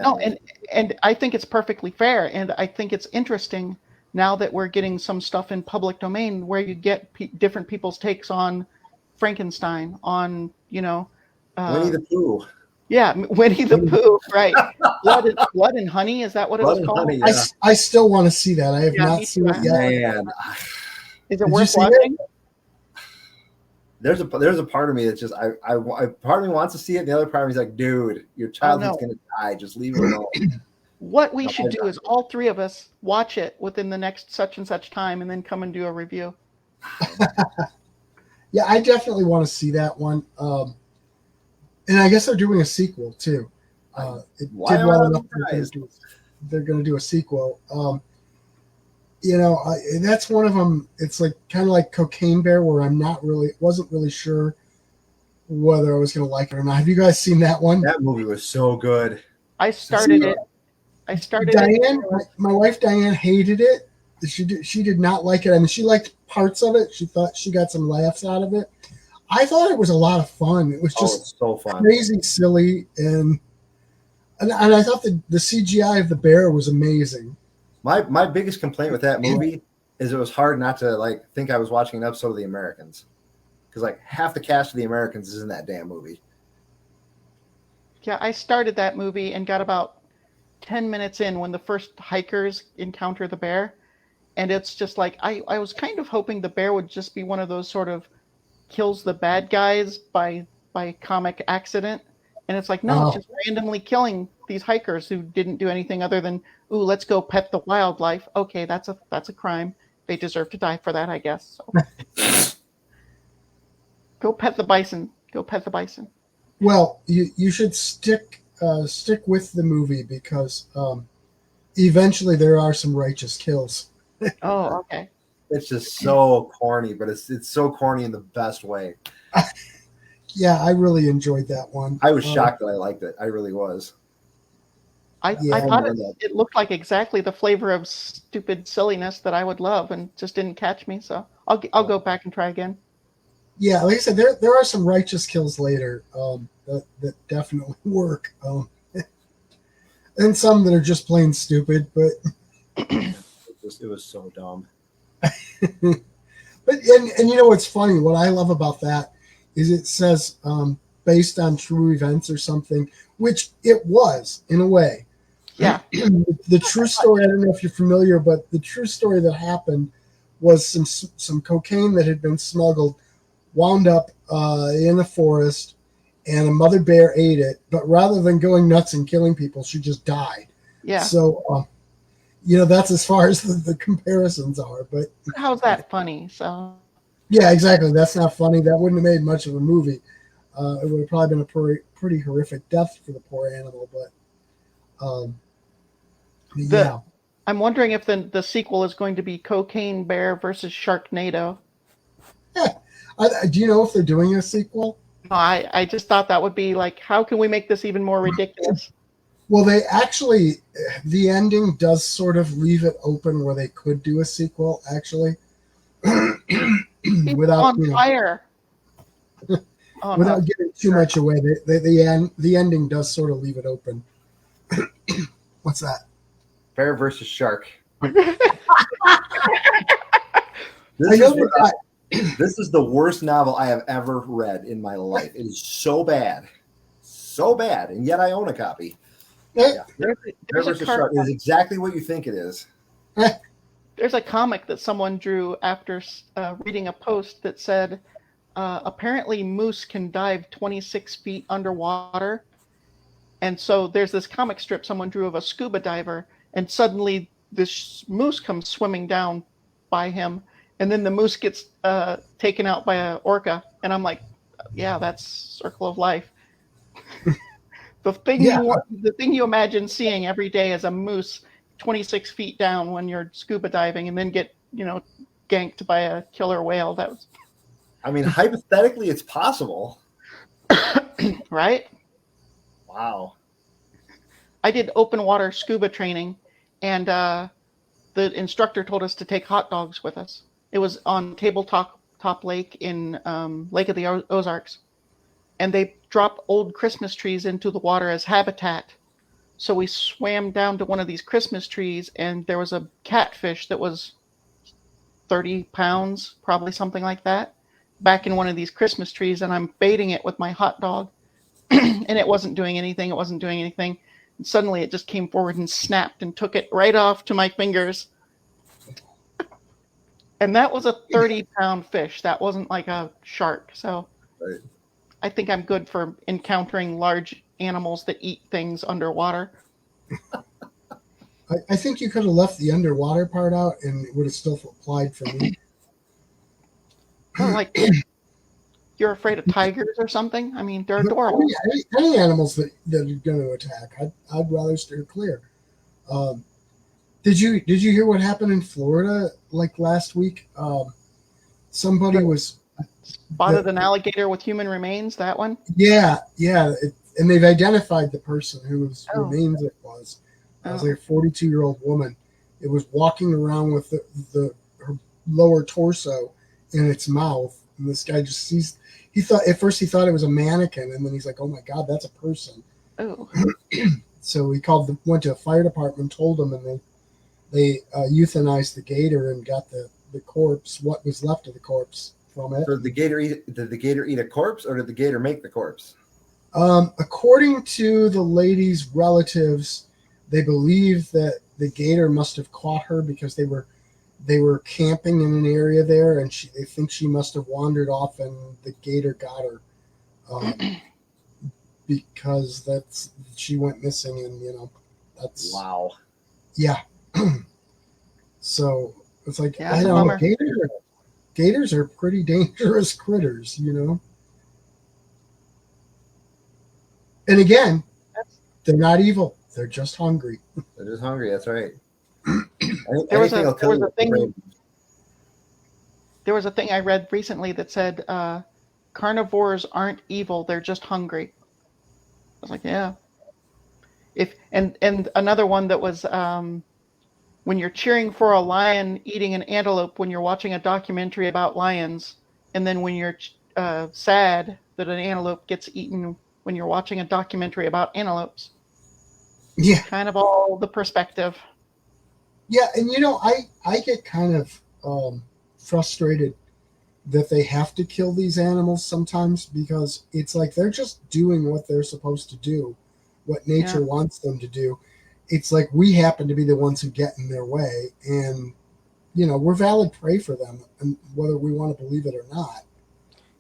I think it's perfectly fair, and I think it's interesting now that we're getting some stuff in public domain where you get different people's takes on Frankenstein, on Winnie the Pooh. Yeah, Winnie the Pooh, right? Blood and Honey, is that what it was called? Honey, yeah. I still want to see that. I have not seen it yet. Man. Is it worth watching? There's a part of me that's just part of me wants to see it, and the other part of me is like, dude, your childhood's gonna die. Just leave it alone. What we should do is all three of us watch it within the next such and such time, and then come and do a review. Yeah, I definitely want to see that one. And I guess they're doing a sequel too. It did well enough. They're going to do a sequel. That's one of them. It's like kind of like Cocaine Bear, where wasn't really sure whether I was going to like it or not. Have you guys seen that one? That movie was so good. I started it. Diane, my wife Diane hated it. She did not like it. I mean, she liked parts of it. She thought she got some laughs out of it. I thought it was a lot of fun. It was just so fun, crazy, silly, and I thought the CGI of the bear was amazing. My biggest complaint with that movie is it was hard not to think I was watching an episode of The Americans, because half the cast of The Americans is in that damn movie. Yeah, I started that movie and got about 10 minutes in when the first hikers encounter the bear, and it's just like I was kind of hoping the bear would just be one of those sort of kills the bad guys by comic accident, and it's like, no, it's just randomly killing these hikers who didn't do anything other than, ooh, let's go pet the wildlife. Okay, that's a crime. They deserve to die for that, I guess. So. Go pet the bison. Well, you should stick with the movie, because eventually there are some righteous kills. Oh, okay. It's just so corny, but it's so corny in the best way. Yeah, I really enjoyed that one. I was shocked that I liked it. I really was. I thought it looked like exactly the flavor of stupid silliness that I would love, and just didn't catch me. So I'll go back and try again. Yeah, like I said, there are some righteous kills later that definitely work, and some that are just plain stupid. But it was so dumb. But and you know what's funny? What I love about that is it says based on true events or something, which it was in a way. Yeah. The true story, I don't know if you're familiar, but the true story that happened was some cocaine that had been smuggled, wound up in the forest, and a mother bear ate it, but rather than going nuts and killing people, she just died. Yeah. So, that's as far as the comparisons are. But how's that funny? So yeah, exactly. That's not funny. That wouldn't have made much of a movie. It would have probably been a pretty horrific death for the poor animal. But yeah. I'm wondering if the sequel is going to be Cocaine Bear versus Sharknado. Do you know if they're doing a sequel? No, I just thought that would be like, how can we make this even more ridiculous? Well, they actually, the ending does sort of leave it open where they could do a sequel, actually. Without on fire. Without giving too much away, the ending does sort of leave it open. What's that? Bear versus shark. This is the worst novel I have ever read in my life. It is so bad, and yet I own a copy. Yeah. Bear versus shark is exactly what you think it is. There's a comic that someone drew after reading a post that said, apparently moose can dive 26 feet underwater. And so there's this comic strip someone drew of a scuba diver, and suddenly this moose comes swimming down by him, and then the moose gets taken out by an orca. And I'm like, yeah, that's Circle of Life. The thing you imagine seeing every day is a moose 26 feet down when you're scuba diving, and then get ganked by a killer whale. That was. I mean, hypothetically, it's possible, right? Wow. I did open water scuba training, and the instructor told us to take hot dogs with us. It was on Tabletop Lake in Lake of the Ozarks, and they drop old Christmas trees into the water as habitat. So we swam down to one of these Christmas trees, and there was a catfish that was 30 pounds, probably something like that, back in one of these Christmas trees, and I'm baiting it with my hot dog, and it wasn't doing anything. And suddenly it just came forward and snapped and took it right off to my fingers. And that was a 30-pound fish. That wasn't like a shark. So right. I think I'm good for encountering large animals that eat things underwater. I think you could have left the underwater part out and it would have still applied for me. Well, like, you're afraid of tigers or something? I mean, they're adorable. Any animals that are going to attack, I'd rather steer clear. Did you hear what happened in Florida like last week? Somebody was spotted an alligator with human remains. That one? Yeah, and they've identified the person whose remains it was. It was like a 42-year-old woman. It was walking around with her lower torso in its mouth, and this guy just sees. He thought it was a mannequin, and then he's like, "Oh my God, that's a person." Oh. So he went to a fire department, told them, and they euthanized the gator and got the corpse, what was left of the corpse from it. So did the gator eat a corpse, or did the gator make the corpse? According to the lady's relatives, they believe that the gator must have caught her because they were camping in an area there, and they think she must have wandered off, and the gator got her because she went missing, and that's wow. Yeah. So it's like, I don't know, gators are pretty dangerous critters, And again, they're not evil. They're just hungry. They're just hungry. That's right. There was a thing I read recently that said carnivores aren't evil. They're just hungry. I was like, yeah. And another one that was when you're cheering for a lion eating an antelope when you're watching a documentary about lions, and then when you're sad that an antelope gets eaten when you're watching a documentary about antelopes. Yeah. Kind of all the perspective. Yeah, and I get kind of frustrated that they have to kill these animals sometimes, because it's like they're just doing what they're supposed to do, what nature wants them to do. It's like we happen to be the ones who get in their way, and we're valid prey for them, and whether we want to believe it or not.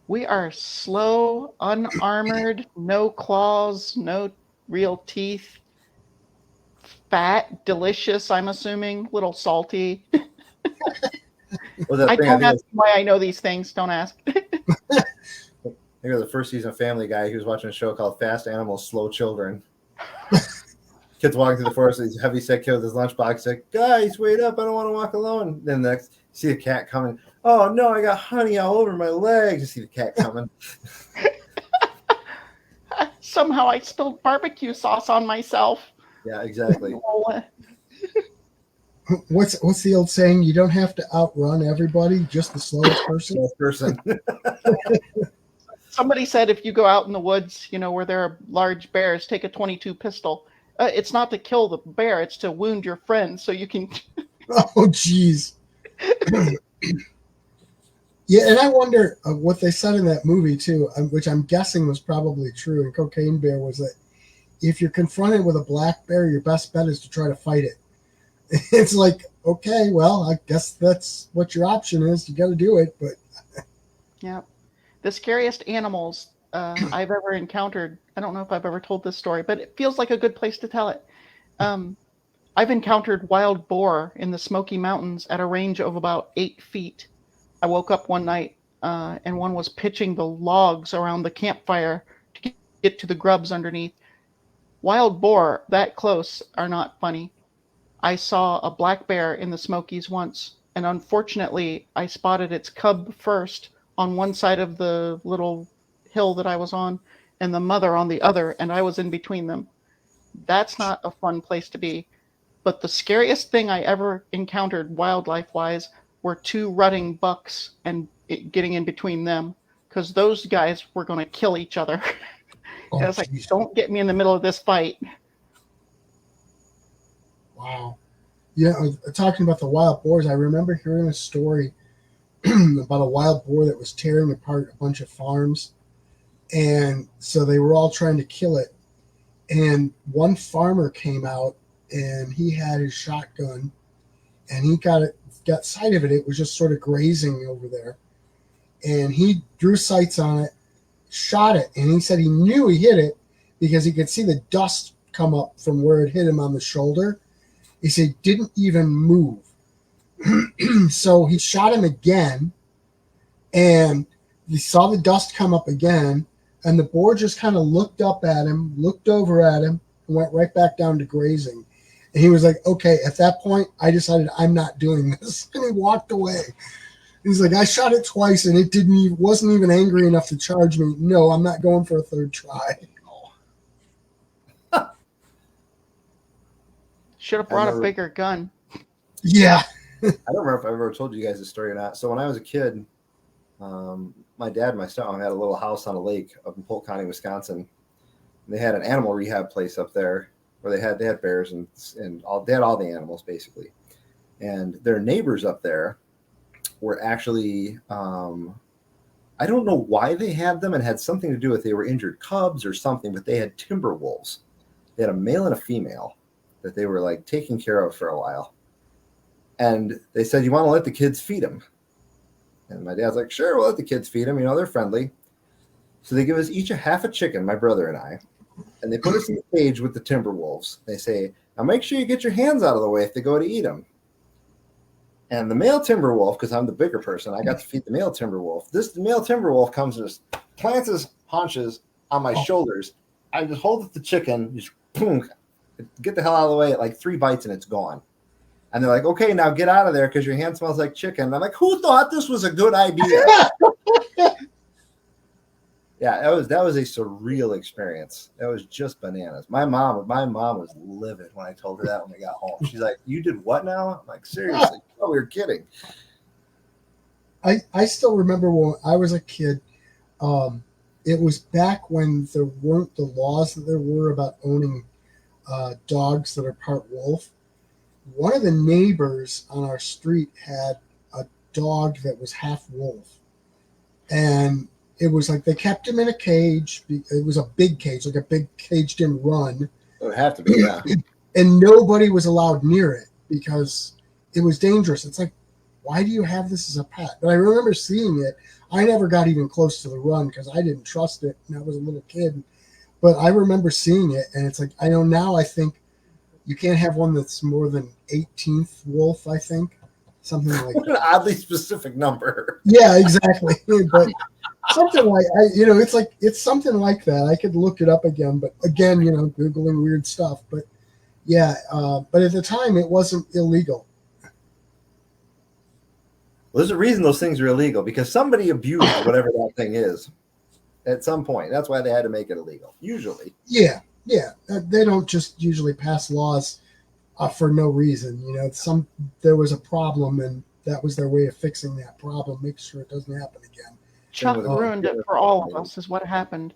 We are slow, unarmored, no claws, no real teeth, fat, delicious, I'm assuming, little salty. Was that I thing? I don't think it ask why I know these things. Don't ask. was the first season of Family Guy. He was watching a show called Fast Animals, Slow Children. Kid's walking through the forest. He's a heavy set kid with his lunchbox. He's like, guys, wait up! I don't want to walk alone. Then next, you see a cat coming. Oh no! I got honey all over my legs. You see the cat coming. Somehow I spilled barbecue sauce on myself. Yeah, exactly. What's the old saying? You don't have to outrun everybody, just the slowest person. Slow person. Somebody said if you go out in the woods, where there are large bears, take a 22 pistol. It's not to kill the bear; it's to wound your friend, so you can. Oh, jeez. Yeah, and I wonder what they said in that movie too, which I'm guessing was probably true in Cocaine Bear, was that if you're confronted with a black bear, your best bet is to try to fight it. It's like, okay, well, I guess that's what your option is. You got to do it, but Yeah. The scariest animals I've ever encountered. I don't know if I've ever told this story, but it feels like a good place to tell it. I've encountered wild boar in the Smoky Mountains at a range of about 8 feet. I woke up one night and one was pitching the logs around the campfire to get to the grubs underneath. Wild boar that close are not funny. I saw a black bear in the Smokies once, and unfortunately, I spotted its cub first on one side of the little hill that I was on, and the mother on the other, and I was in between them. That's not a fun place to be. But the scariest thing I ever encountered wildlife wise were two rutting bucks and getting in between them, because those guys were going to kill each other. oh, And I was like, geez. don't get me in the middle of this fight. Wow. Yeah, talking about the wild boars, I remember hearing a story about a wild boar that was tearing apart a bunch of farms. And so they were all trying to kill it. And one farmer came out and he had his shotgun and he got sight of it. It was just sort of grazing over there. And he drew sights on it, shot it, and he said he knew he hit it because he could see the dust come up from where it hit him on the shoulder. He said he didn't even move. So he shot him again, and he saw the dust come up again, and the boar just kind of looked up at him, looked over at him, and went right back down to grazing. And he was like, okay, at that point, I decided I'm not doing this. And he walked away. He's like, I shot it twice, and it wasn't even angry enough to charge me. No, I'm not going for a third try. Should have brought a bigger gun. Yeah. I don't remember if I ever told you guys this story or not. So when I was a kid, my dad and my stepmom had a little house on a lake up in Polk County, Wisconsin. And they had an animal rehab place up there where they had bears and they had all the animals basically. And their neighbors up there were actually I don't know why they had them, and had something to do with they were injured cubs or something, but they had timber wolves. They had a male and a female that they were like taking care of for a while. And they said, you want to let the kids feed them? And my dad's like, sure, we'll let the kids feed them. They're friendly. So they give us each a half a chicken, my brother and I, and they put us in the cage with the timber wolves. They say, now make sure you get your hands out of the way if they go to eat them. And the male timber wolf, because I'm the bigger person, I got to feed the male timber wolf. The male timber wolf comes and just plants his haunches on my shoulders. I just hold up the chicken, just boom, get the hell out of the way at like 3 bites and it's gone. And they're like, okay, now get out of there because your hand smells like chicken. And I'm like, who thought this was a good idea? Yeah, that was a surreal experience. That was just bananas. My mom was livid when I told her that when we got home. She's like, you did what now? I'm like, seriously? Oh, we were kidding. I still remember when I was a kid, it was back when there weren't the laws that there were about owning dogs that are part wolf. One of the neighbors on our street had a dog that was half wolf. And it was like they kept him in a cage. It was a big cage, like a big caged in run. It would have to be, yeah. And nobody was allowed near it because it was dangerous. It's like, why do you have this as a pet? But I remember seeing it. I never got even close to the run because I didn't trust it, and I was a little kid. But I remember seeing it, and it's like, I know now, I think you can't have one that's more than 18th wolf, I think. Something like What an that. oddly specific number. Yeah, exactly. But something like, it's something like that. I could look it up again, but again, Googling weird stuff. But yeah, but at the time it wasn't illegal. Well, there's a reason those things are illegal, because somebody abused whatever that thing is at some point. That's why they had to make it illegal, usually. Yeah. They don't just usually pass laws for no reason. There was a problem, and that was their way of fixing that problem, make sure it doesn't happen again. Chuck ruined it for all of us, is what happened.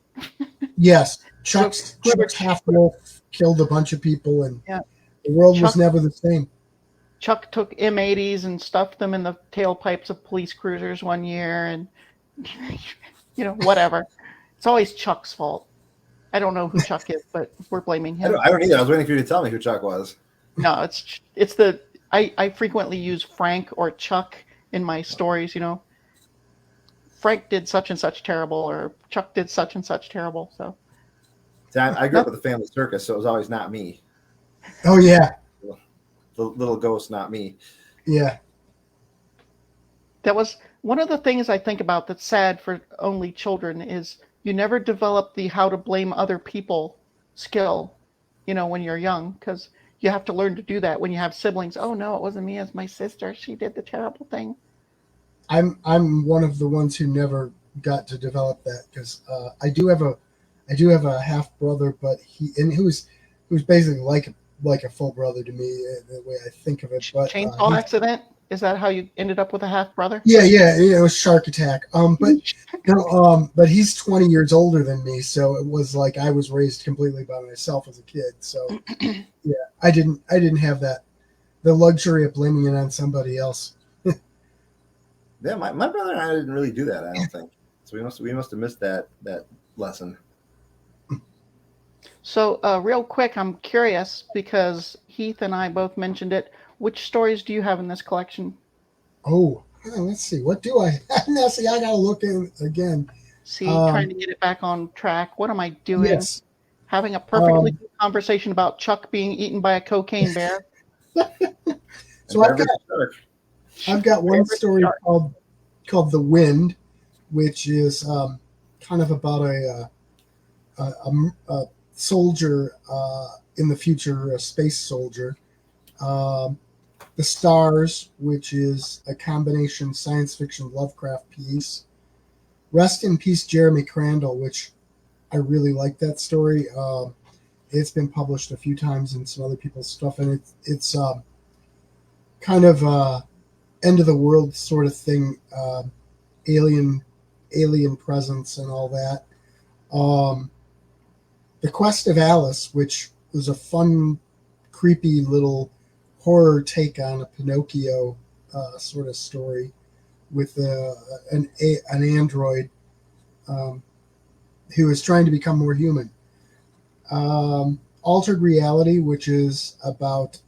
Yes, Chuck's half wolf killed a bunch of people, and the world was never the same. Chuck took M80s and stuffed them in the tailpipes of police cruisers one year, and whatever. It's always Chuck's fault. I don't know who Chuck is, but we're blaming him. I don't either. I was waiting for you to tell me who Chuck was. No, I frequently use Frank or Chuck in my stories. Frank did such and such terrible, or Chuck did such and such terrible. So I grew up with a family circus, so it was always not me. Oh yeah. The little ghost, not me. Yeah. That was one of the things I think about that's sad for only children is you never develop the how to blame other people skill, when you're young, because you have to learn to do that when you have siblings. Oh no, it wasn't me, it's my sister. She did the terrible thing. I'm one of the ones who never got to develop that, because I do have a half brother, but he was basically like a full brother to me, the way I think of it. But chainsaw accident, is that how you ended up with a half brother? Yeah, it was shark attack. But he's 20 years older than me, so it was like I was raised completely by myself as a kid. So yeah, I didn't have the luxury of blaming it on somebody else. Yeah, my brother and I didn't really do that, I don't think. So we must have missed that lesson. So real quick, I'm curious, because Heath and I both mentioned it. Which stories do you have in this collection? Oh, let's see. What do I have? Now, see, I got to look in again. See, trying to get it back on track. What am I doing? Yes. Having a perfectly good conversation about Chuck being eaten by a cocaine bear. So I've got one story called The Wind, which is kind of about a soldier in the future, a space soldier. The Stars, which is a combination science fiction Lovecraft piece. Rest in Peace, Jeremy Crandall, which I really like that story. It's been published a few times in some other people's stuff, and it's kind of end of the world sort of thing, alien presence and all that. The Quest of Alice, which was a fun, creepy little horror take on a Pinocchio sort of story with an android who is trying to become more human. Altered Reality, which is about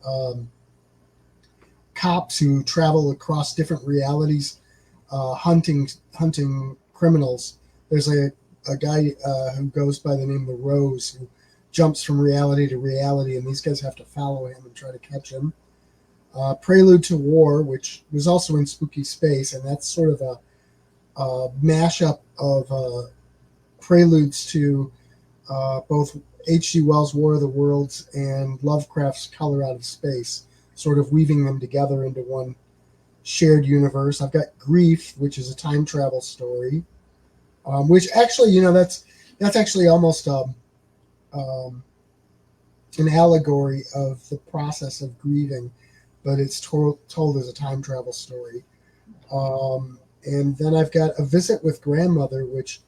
cops who travel across different realities, hunting criminals. There's a guy who goes by the name of Rose, who jumps from reality to reality, and these guys have to follow him and try to catch him. Prelude to War, which was also in Spooky Space, and that's sort of a mashup of preludes to both H.G. Wells' War of the Worlds and Lovecraft's Color Out of Space, sort of weaving them together into one shared universe. I've got Grief, which is a time travel story, which actually, that's actually almost an allegory of the process of grieving, but it's told as a time travel story. And then I've got A Visit with Grandmother, which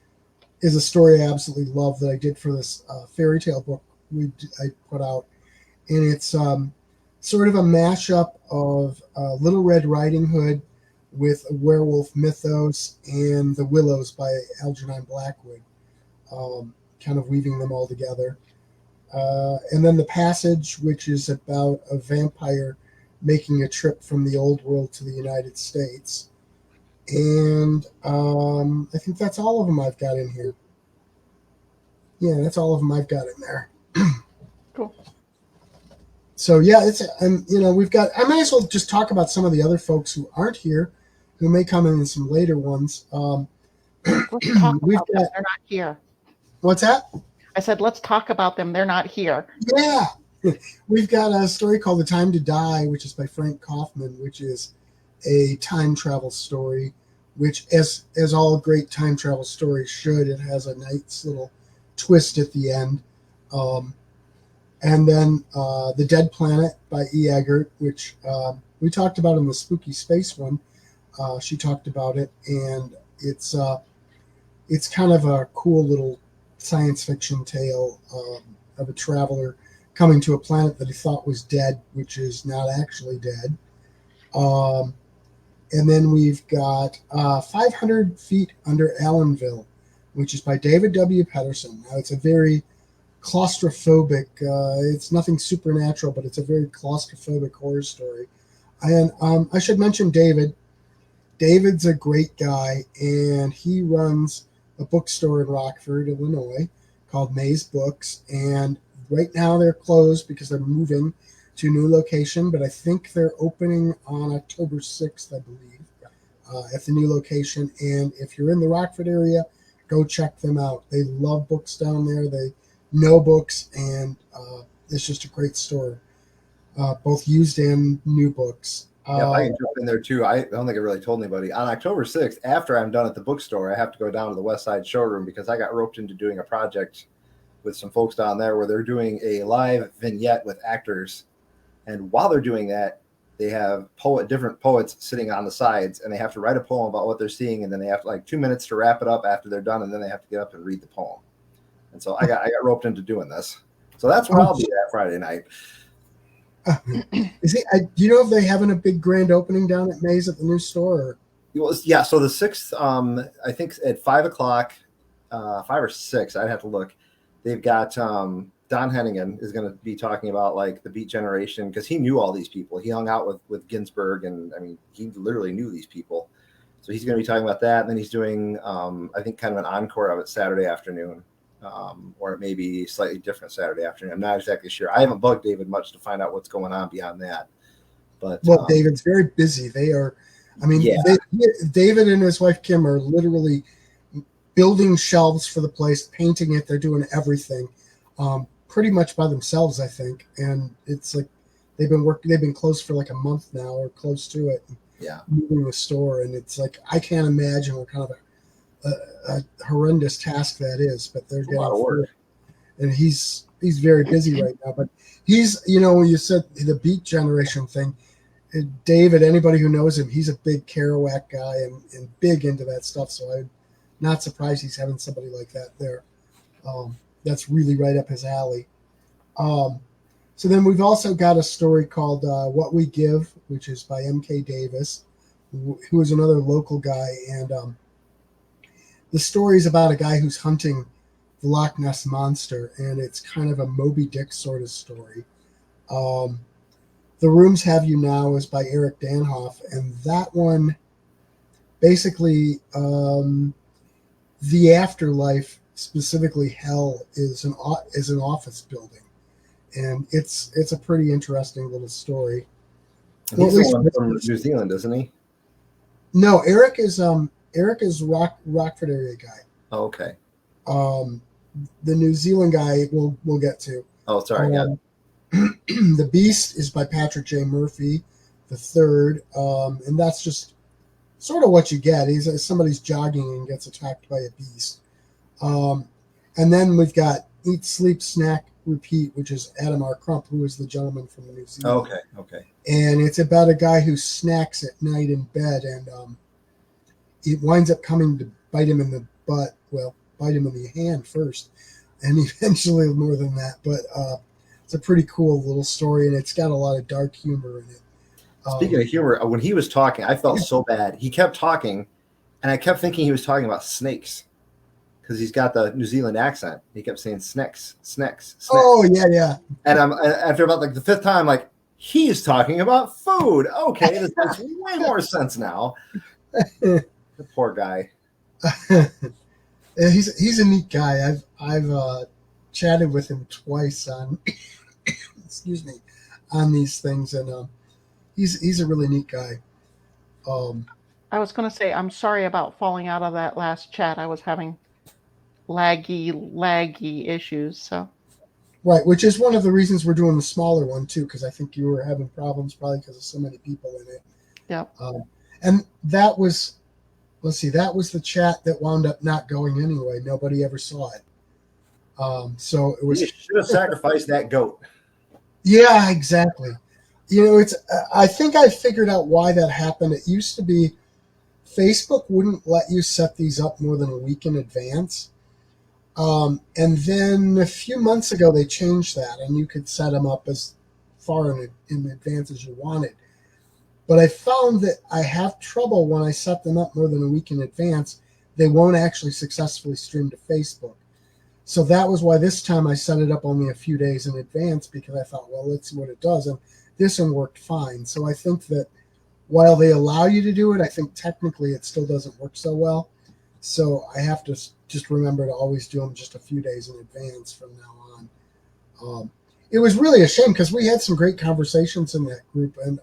is a story I absolutely love that I did for this fairy tale book I put out. And it's sort of a mashup of Little Red Riding Hood with a werewolf mythos and The Willows by Algernon Blackwood, kind of weaving them all together. And then The Passage, which is about a vampire making a trip from the old world to the United States. And I think that's all of them I've got in here. Yeah, that's all of them I've got in there. Cool. So yeah, we've got. I might as well just talk about some of the other folks who aren't here, who may come in some later ones. Let's talk We've about them. got. They're not here. What's that? I said, let's talk about them. They're not here. Yeah, we've got a story called "The Time to Die," which is by Frank Kaufman, which is a time travel story. Which, as all great time travel stories should, it has a nice little twist at the end. And then The Dead Planet by E. Eggert, which we talked about in the Spooky Space one. She talked about it, and it's kind of a cool little science fiction tale of a traveler coming to a planet that he thought was dead, which is not actually dead. And then we've got 500 Feet Under Allenville, which is by David W. Pedersen. Now, it's a very claustrophobic, it's nothing supernatural, but it's a very claustrophobic horror story. And I should mention David. David's a great guy, and he runs a bookstore in Rockford, Illinois, called Maze Books. And right now they're closed because they're moving to a new location, but I think they're opening on October 6th, I believe, at the new location. And if you're in the Rockford area, go check them out. They love books down there. They know books, and it's just a great store, both used and new books. Yeah, I can jump in there too. I don't think I really told anybody. On October 6th, after I'm done at the bookstore, I have to go down to the West Side showroom because I got roped into doing a project with some folks down there where they're doing a live vignette with actors. And while they're doing that, they have different poets sitting on the sides, and they have to write a poem about what they're seeing, and then they have like 2 minutes to wrap it up after they're done, and then they have to get up and read the poem. And so I got roped into doing this. So that's where I'll be at Friday night. Do you know if they're having a big grand opening down at Maze at the new store? Or? Yeah, so the 6th, I think at 5 o'clock, 5 or 6, I'd have to look. They've got Don Hennigan is going to be talking about like the Beat Generation because he knew all these people. He hung out with Ginsberg, and I mean, he literally knew these people. So he's going to be talking about that. And then he's doing, I think, kind of an encore of it Saturday afternoon. Or it may be slightly different Saturday afternoon. I'm not exactly sure. I haven't bugged David much to find out what's going on beyond that. But David's very busy. They are, I mean, yeah. David and his wife Kim are literally building shelves for the place, painting it. They're doing everything, pretty much by themselves, I think. And it's like they've been closed for like a month now, or close to it. Yeah, moving the store, and it's like I can't imagine what kind of a horrendous task that is, but they're getting through it. And he's very busy right now, but he's, when you said the Beat Generation thing, David, anybody who knows him, he's a big Kerouac guy and big into that stuff. So I'm not surprised he's having somebody like that there. That's really right up his alley. So then we've also got a story called What We Give, which is by M.K. Davis, who is another local guy. And the story is about a guy who's hunting the Loch Ness Monster, and it's kind of a Moby Dick sort of story. The Rooms Have You Now is by Eric Danhoff, and that one basically, the afterlife, specifically hell, is an office building, and it's a pretty interesting little story. And he's the one from New Zealand, isn't he? No, Eric is Rockford area guy. Oh, okay. The New Zealand guy we'll get to. Oh, sorry. The Beast is by Patrick J. Murphy the third, and that's just sort of what you get. Somebody's jogging and gets attacked by a beast. And then we've got Eat, Sleep, Snack, Repeat, which is Adam R. Crump, who is the gentleman from New Zealand. Okay. And it's about a guy who snacks at night in bed, and it winds up coming to bite him in the butt. Well, bite him in the hand first, and eventually more than that. But it's a pretty cool little story, and it's got a lot of dark humor in it. Speaking of humor, when he was talking, I felt so bad. He kept talking, and I kept thinking he was talking about snakes because he's got the New Zealand accent. He kept saying snakes. Oh, yeah. And I'm after about like the fifth time, like, He's talking about food. Okay, this makes way more sense now. The poor guy. He's a neat guy. I've chatted with him twice on excuse me on these things, and he's a really neat guy. I was going to say, I'm sorry about falling out of that last chat. I was having laggy issues. So, Right, which is one of the reasons we're doing the smaller one too, because I think you were having problems probably because of so many people in it. yep. And that was, let's see, that was the chat that wound up not going anyway. Nobody ever saw it. So it was. You should have sacrificed that goat. Yeah, exactly. It's. I think I figured out why that happened. It used to be Facebook wouldn't let you set these up more than a week in advance. And then a few months ago, they changed that, and you could set them up as far in advance as you wanted. But I found that I have trouble when I set them up more than a week in advance. They won't actually successfully stream to Facebook. So that was why this time I set it up only a few days in advance, because I thought, well, let's see what it does. And this one worked fine. So I think that while they allow you to do it, I think technically it still doesn't work so well. So I have to just remember to always do them just a few days in advance from now on. It was really a shame because we had some great conversations in that group, and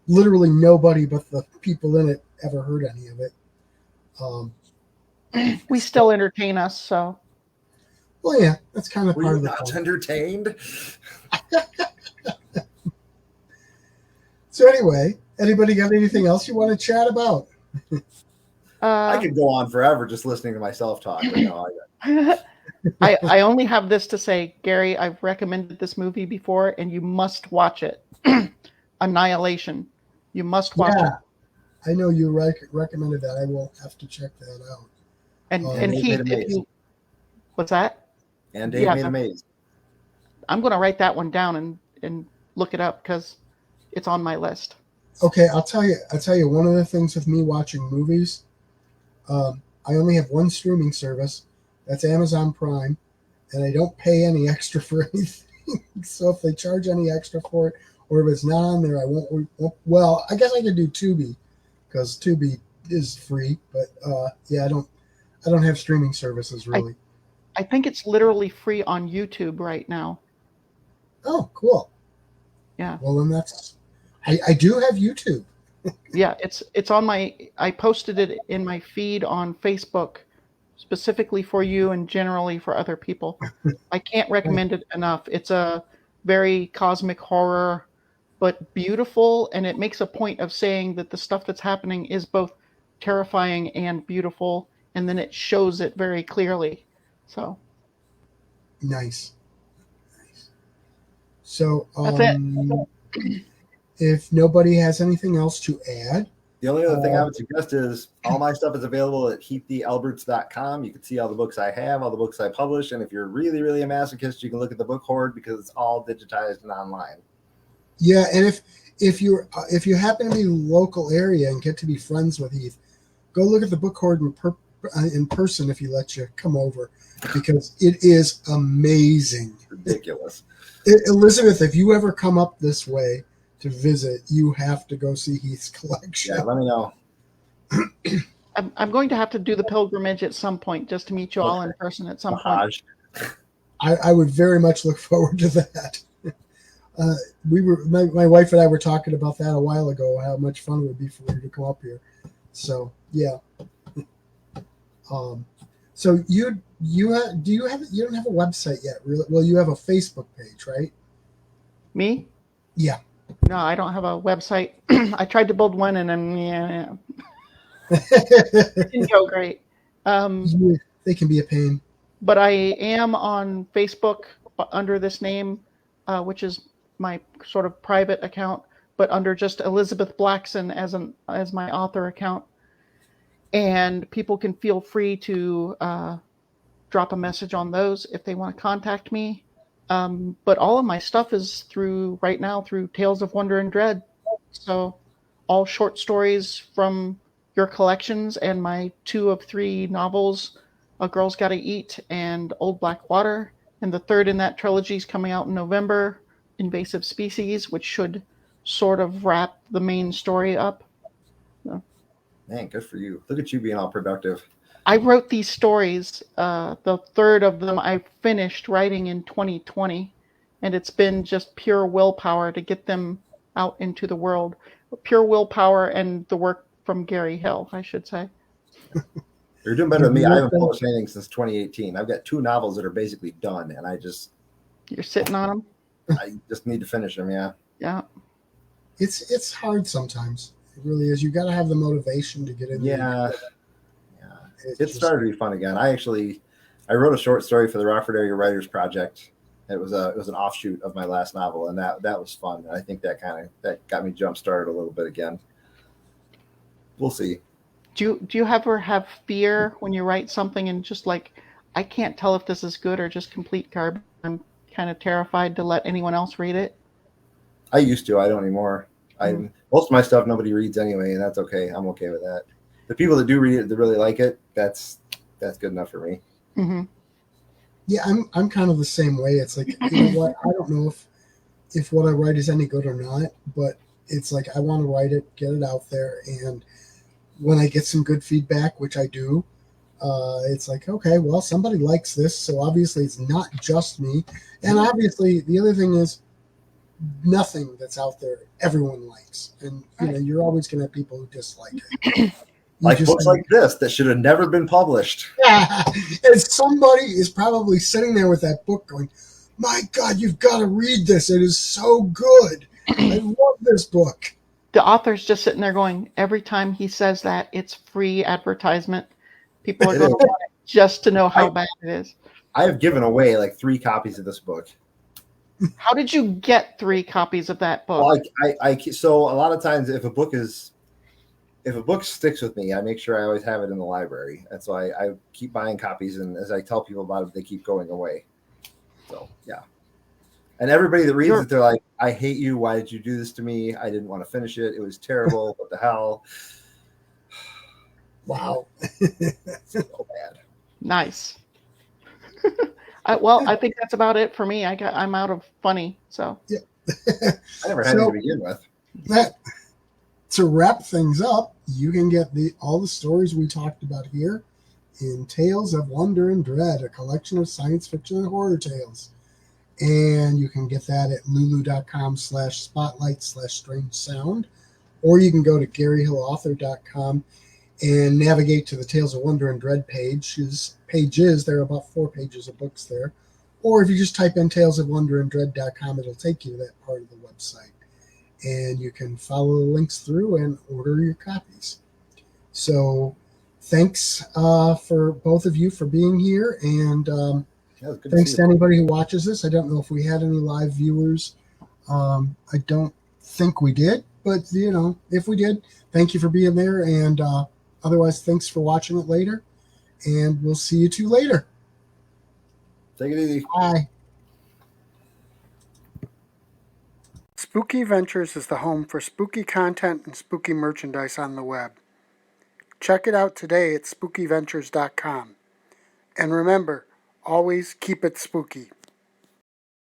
literally nobody but the people in it ever heard any of it. We still entertain us, so. Well, yeah, that's kind of Were part you of the not fun. entertained? So anyway, anybody got anything else you want to chat about? I could go on forever just listening to myself talk. But no, I only have this to say, Gary, I've recommended this movie before, and you must watch it. Annihilation. You must watch it. I know you recommended that. I will have to check that out. And Heath, if you, what's that? And Dave made a maze. I'm going to write that one down and look it up because it's on my list. Okay, I'll tell you one of the things with me watching movies. I only have one streaming service. That's Amazon Prime, and I don't pay any extra for anything. So if they charge any extra for it, or if it's not on there, I won't. Well, I guess I could do Tubi, because Tubi is free. But yeah, I don't have streaming services really. I think it's literally free on YouTube right now. Oh, cool. Yeah. Well, then I do have YouTube. Yeah, it's on I posted it in my feed on Facebook specifically for you and generally for other people. I can't recommend it enough. It's a very cosmic horror, but beautiful, and it makes a point of saying that the stuff that's happening is both terrifying and beautiful, and then it shows it very clearly. So nice. So that's it. If nobody has anything else to add, the only other thing I would suggest is all my stuff is available at heathdalberts.com. You can see all the books I have, all the books I publish, and if you're really, really a masochist, you can look at the book hoard because it's all digitized and online. Yeah, and if you happen to be local area and get to be friends with Heath, go look at the book hoard in person if he lets you come over, because it is amazing. Ridiculous. Elizabeth, if you ever come up this way to visit, you have to go see Heath's collection. Yeah, let me know. I'm going to have to do the pilgrimage at some point just to meet you all in person at some point. I would very much look forward to that. My wife and I were talking about that a while ago, how much fun it would be for you to come up here. So yeah. So you don't have a website yet, really? Well, you have a Facebook page, right? Me? Yeah. No, I don't have a website. I tried to build one, and then it didn't go great. They can be a pain. But I am on Facebook under this name, which is my sort of private account, but under just Elizabeth Blackson as my author account. And people can feel free to drop a message on those if they want to contact me. But all of my stuff is right now through Tales of Wonder and Dread. So all short stories from your collections and my 2 of 3 novels, A Girl's Gotta Eat and Old Black Water. And the third in that trilogy is coming out in November. invasive species, which should sort of wrap the main story up. So, Man, good for you. Look at you being all productive. I wrote these stories. The third of them I finished writing in 2020, and it's been just pure willpower to get them out into the world. Pure willpower and the work from Gary Hill, I should say. You're doing better than me. I haven't published anything since 2018. I've got 2 novels that are basically done, and You're sitting on them. I just need to finish them. Yeah. Yeah. It's hard sometimes. It really is. You got to have the motivation to get in there. Yeah. It started to be fun again. I wrote a short story for the Rockford Area Writers Project. It was an offshoot of my last novel, and that was fun. And I think that got me jump started a little bit again. We'll see. Do you ever have fear when you write something and just like, I can't tell if this is good or just complete garbage? I'm kind of terrified to let anyone else read it. I used to. I don't anymore. Most of my stuff nobody reads anyway, and that's okay. I'm okay with that. The people that do read it, that really like it, that's good enough for me. Mm-hmm. Yeah, I'm kind of the same way. It's like, you know what? I don't know if what I write is any good or not, but it's like I want to write it, get it out there, and when I get some good feedback, which I do, it's like, okay, well, somebody likes this, so obviously it's not just me. And obviously, the other thing is, nothing that's out there everyone likes, and you're always going to have people who dislike it. Like books like this that should have never been published. Yeah, and somebody is probably sitting there with that book going, "My God, you've got to read this! It is so good. I love this book." The author's just sitting there going, every time he says that, it's free advertisement. People are going to want it just to know how bad it is. I have given away like 3 copies of this book. How did you get 3 copies of that book? Well, so a lot of times if a book sticks with me, I make sure I always have it in the library. And so I keep buying copies, and as I tell people about it, they keep going away. So yeah. And everybody that reads it, they're like, I hate you. Why did you do this to me? I didn't want to finish it. It was terrible. What the hell? Wow. So bad. Nice. I think that's about it for me. I'm out of funny, so. Yeah. I never had any to begin with. To wrap things up, you can get all the stories we talked about here in Tales of Wonder and Dread, a collection of science fiction and horror tales. And you can get that at lulu.com/spotlight/strange sound, or you can go to garyhillauthor.com and navigate to the Tales of Wonder and Dread pages. There are about 4 pages of books there. Or if you just type in talesofwonderandread.com, it'll take you to that part of the website. And you can follow the links through and order your copies. So thanks for both of you for being here. And thanks to anybody who watches this. I don't know if we had any live viewers. I don't think we did. But, if we did, thank you for being there. And otherwise, thanks for watching it later. And we'll see you 2 later. Take it easy. Bye. Spooky Ventures is the home for spooky content and spooky merchandise on the web. Check it out today at spookyventures.com. And remember, always keep it spooky.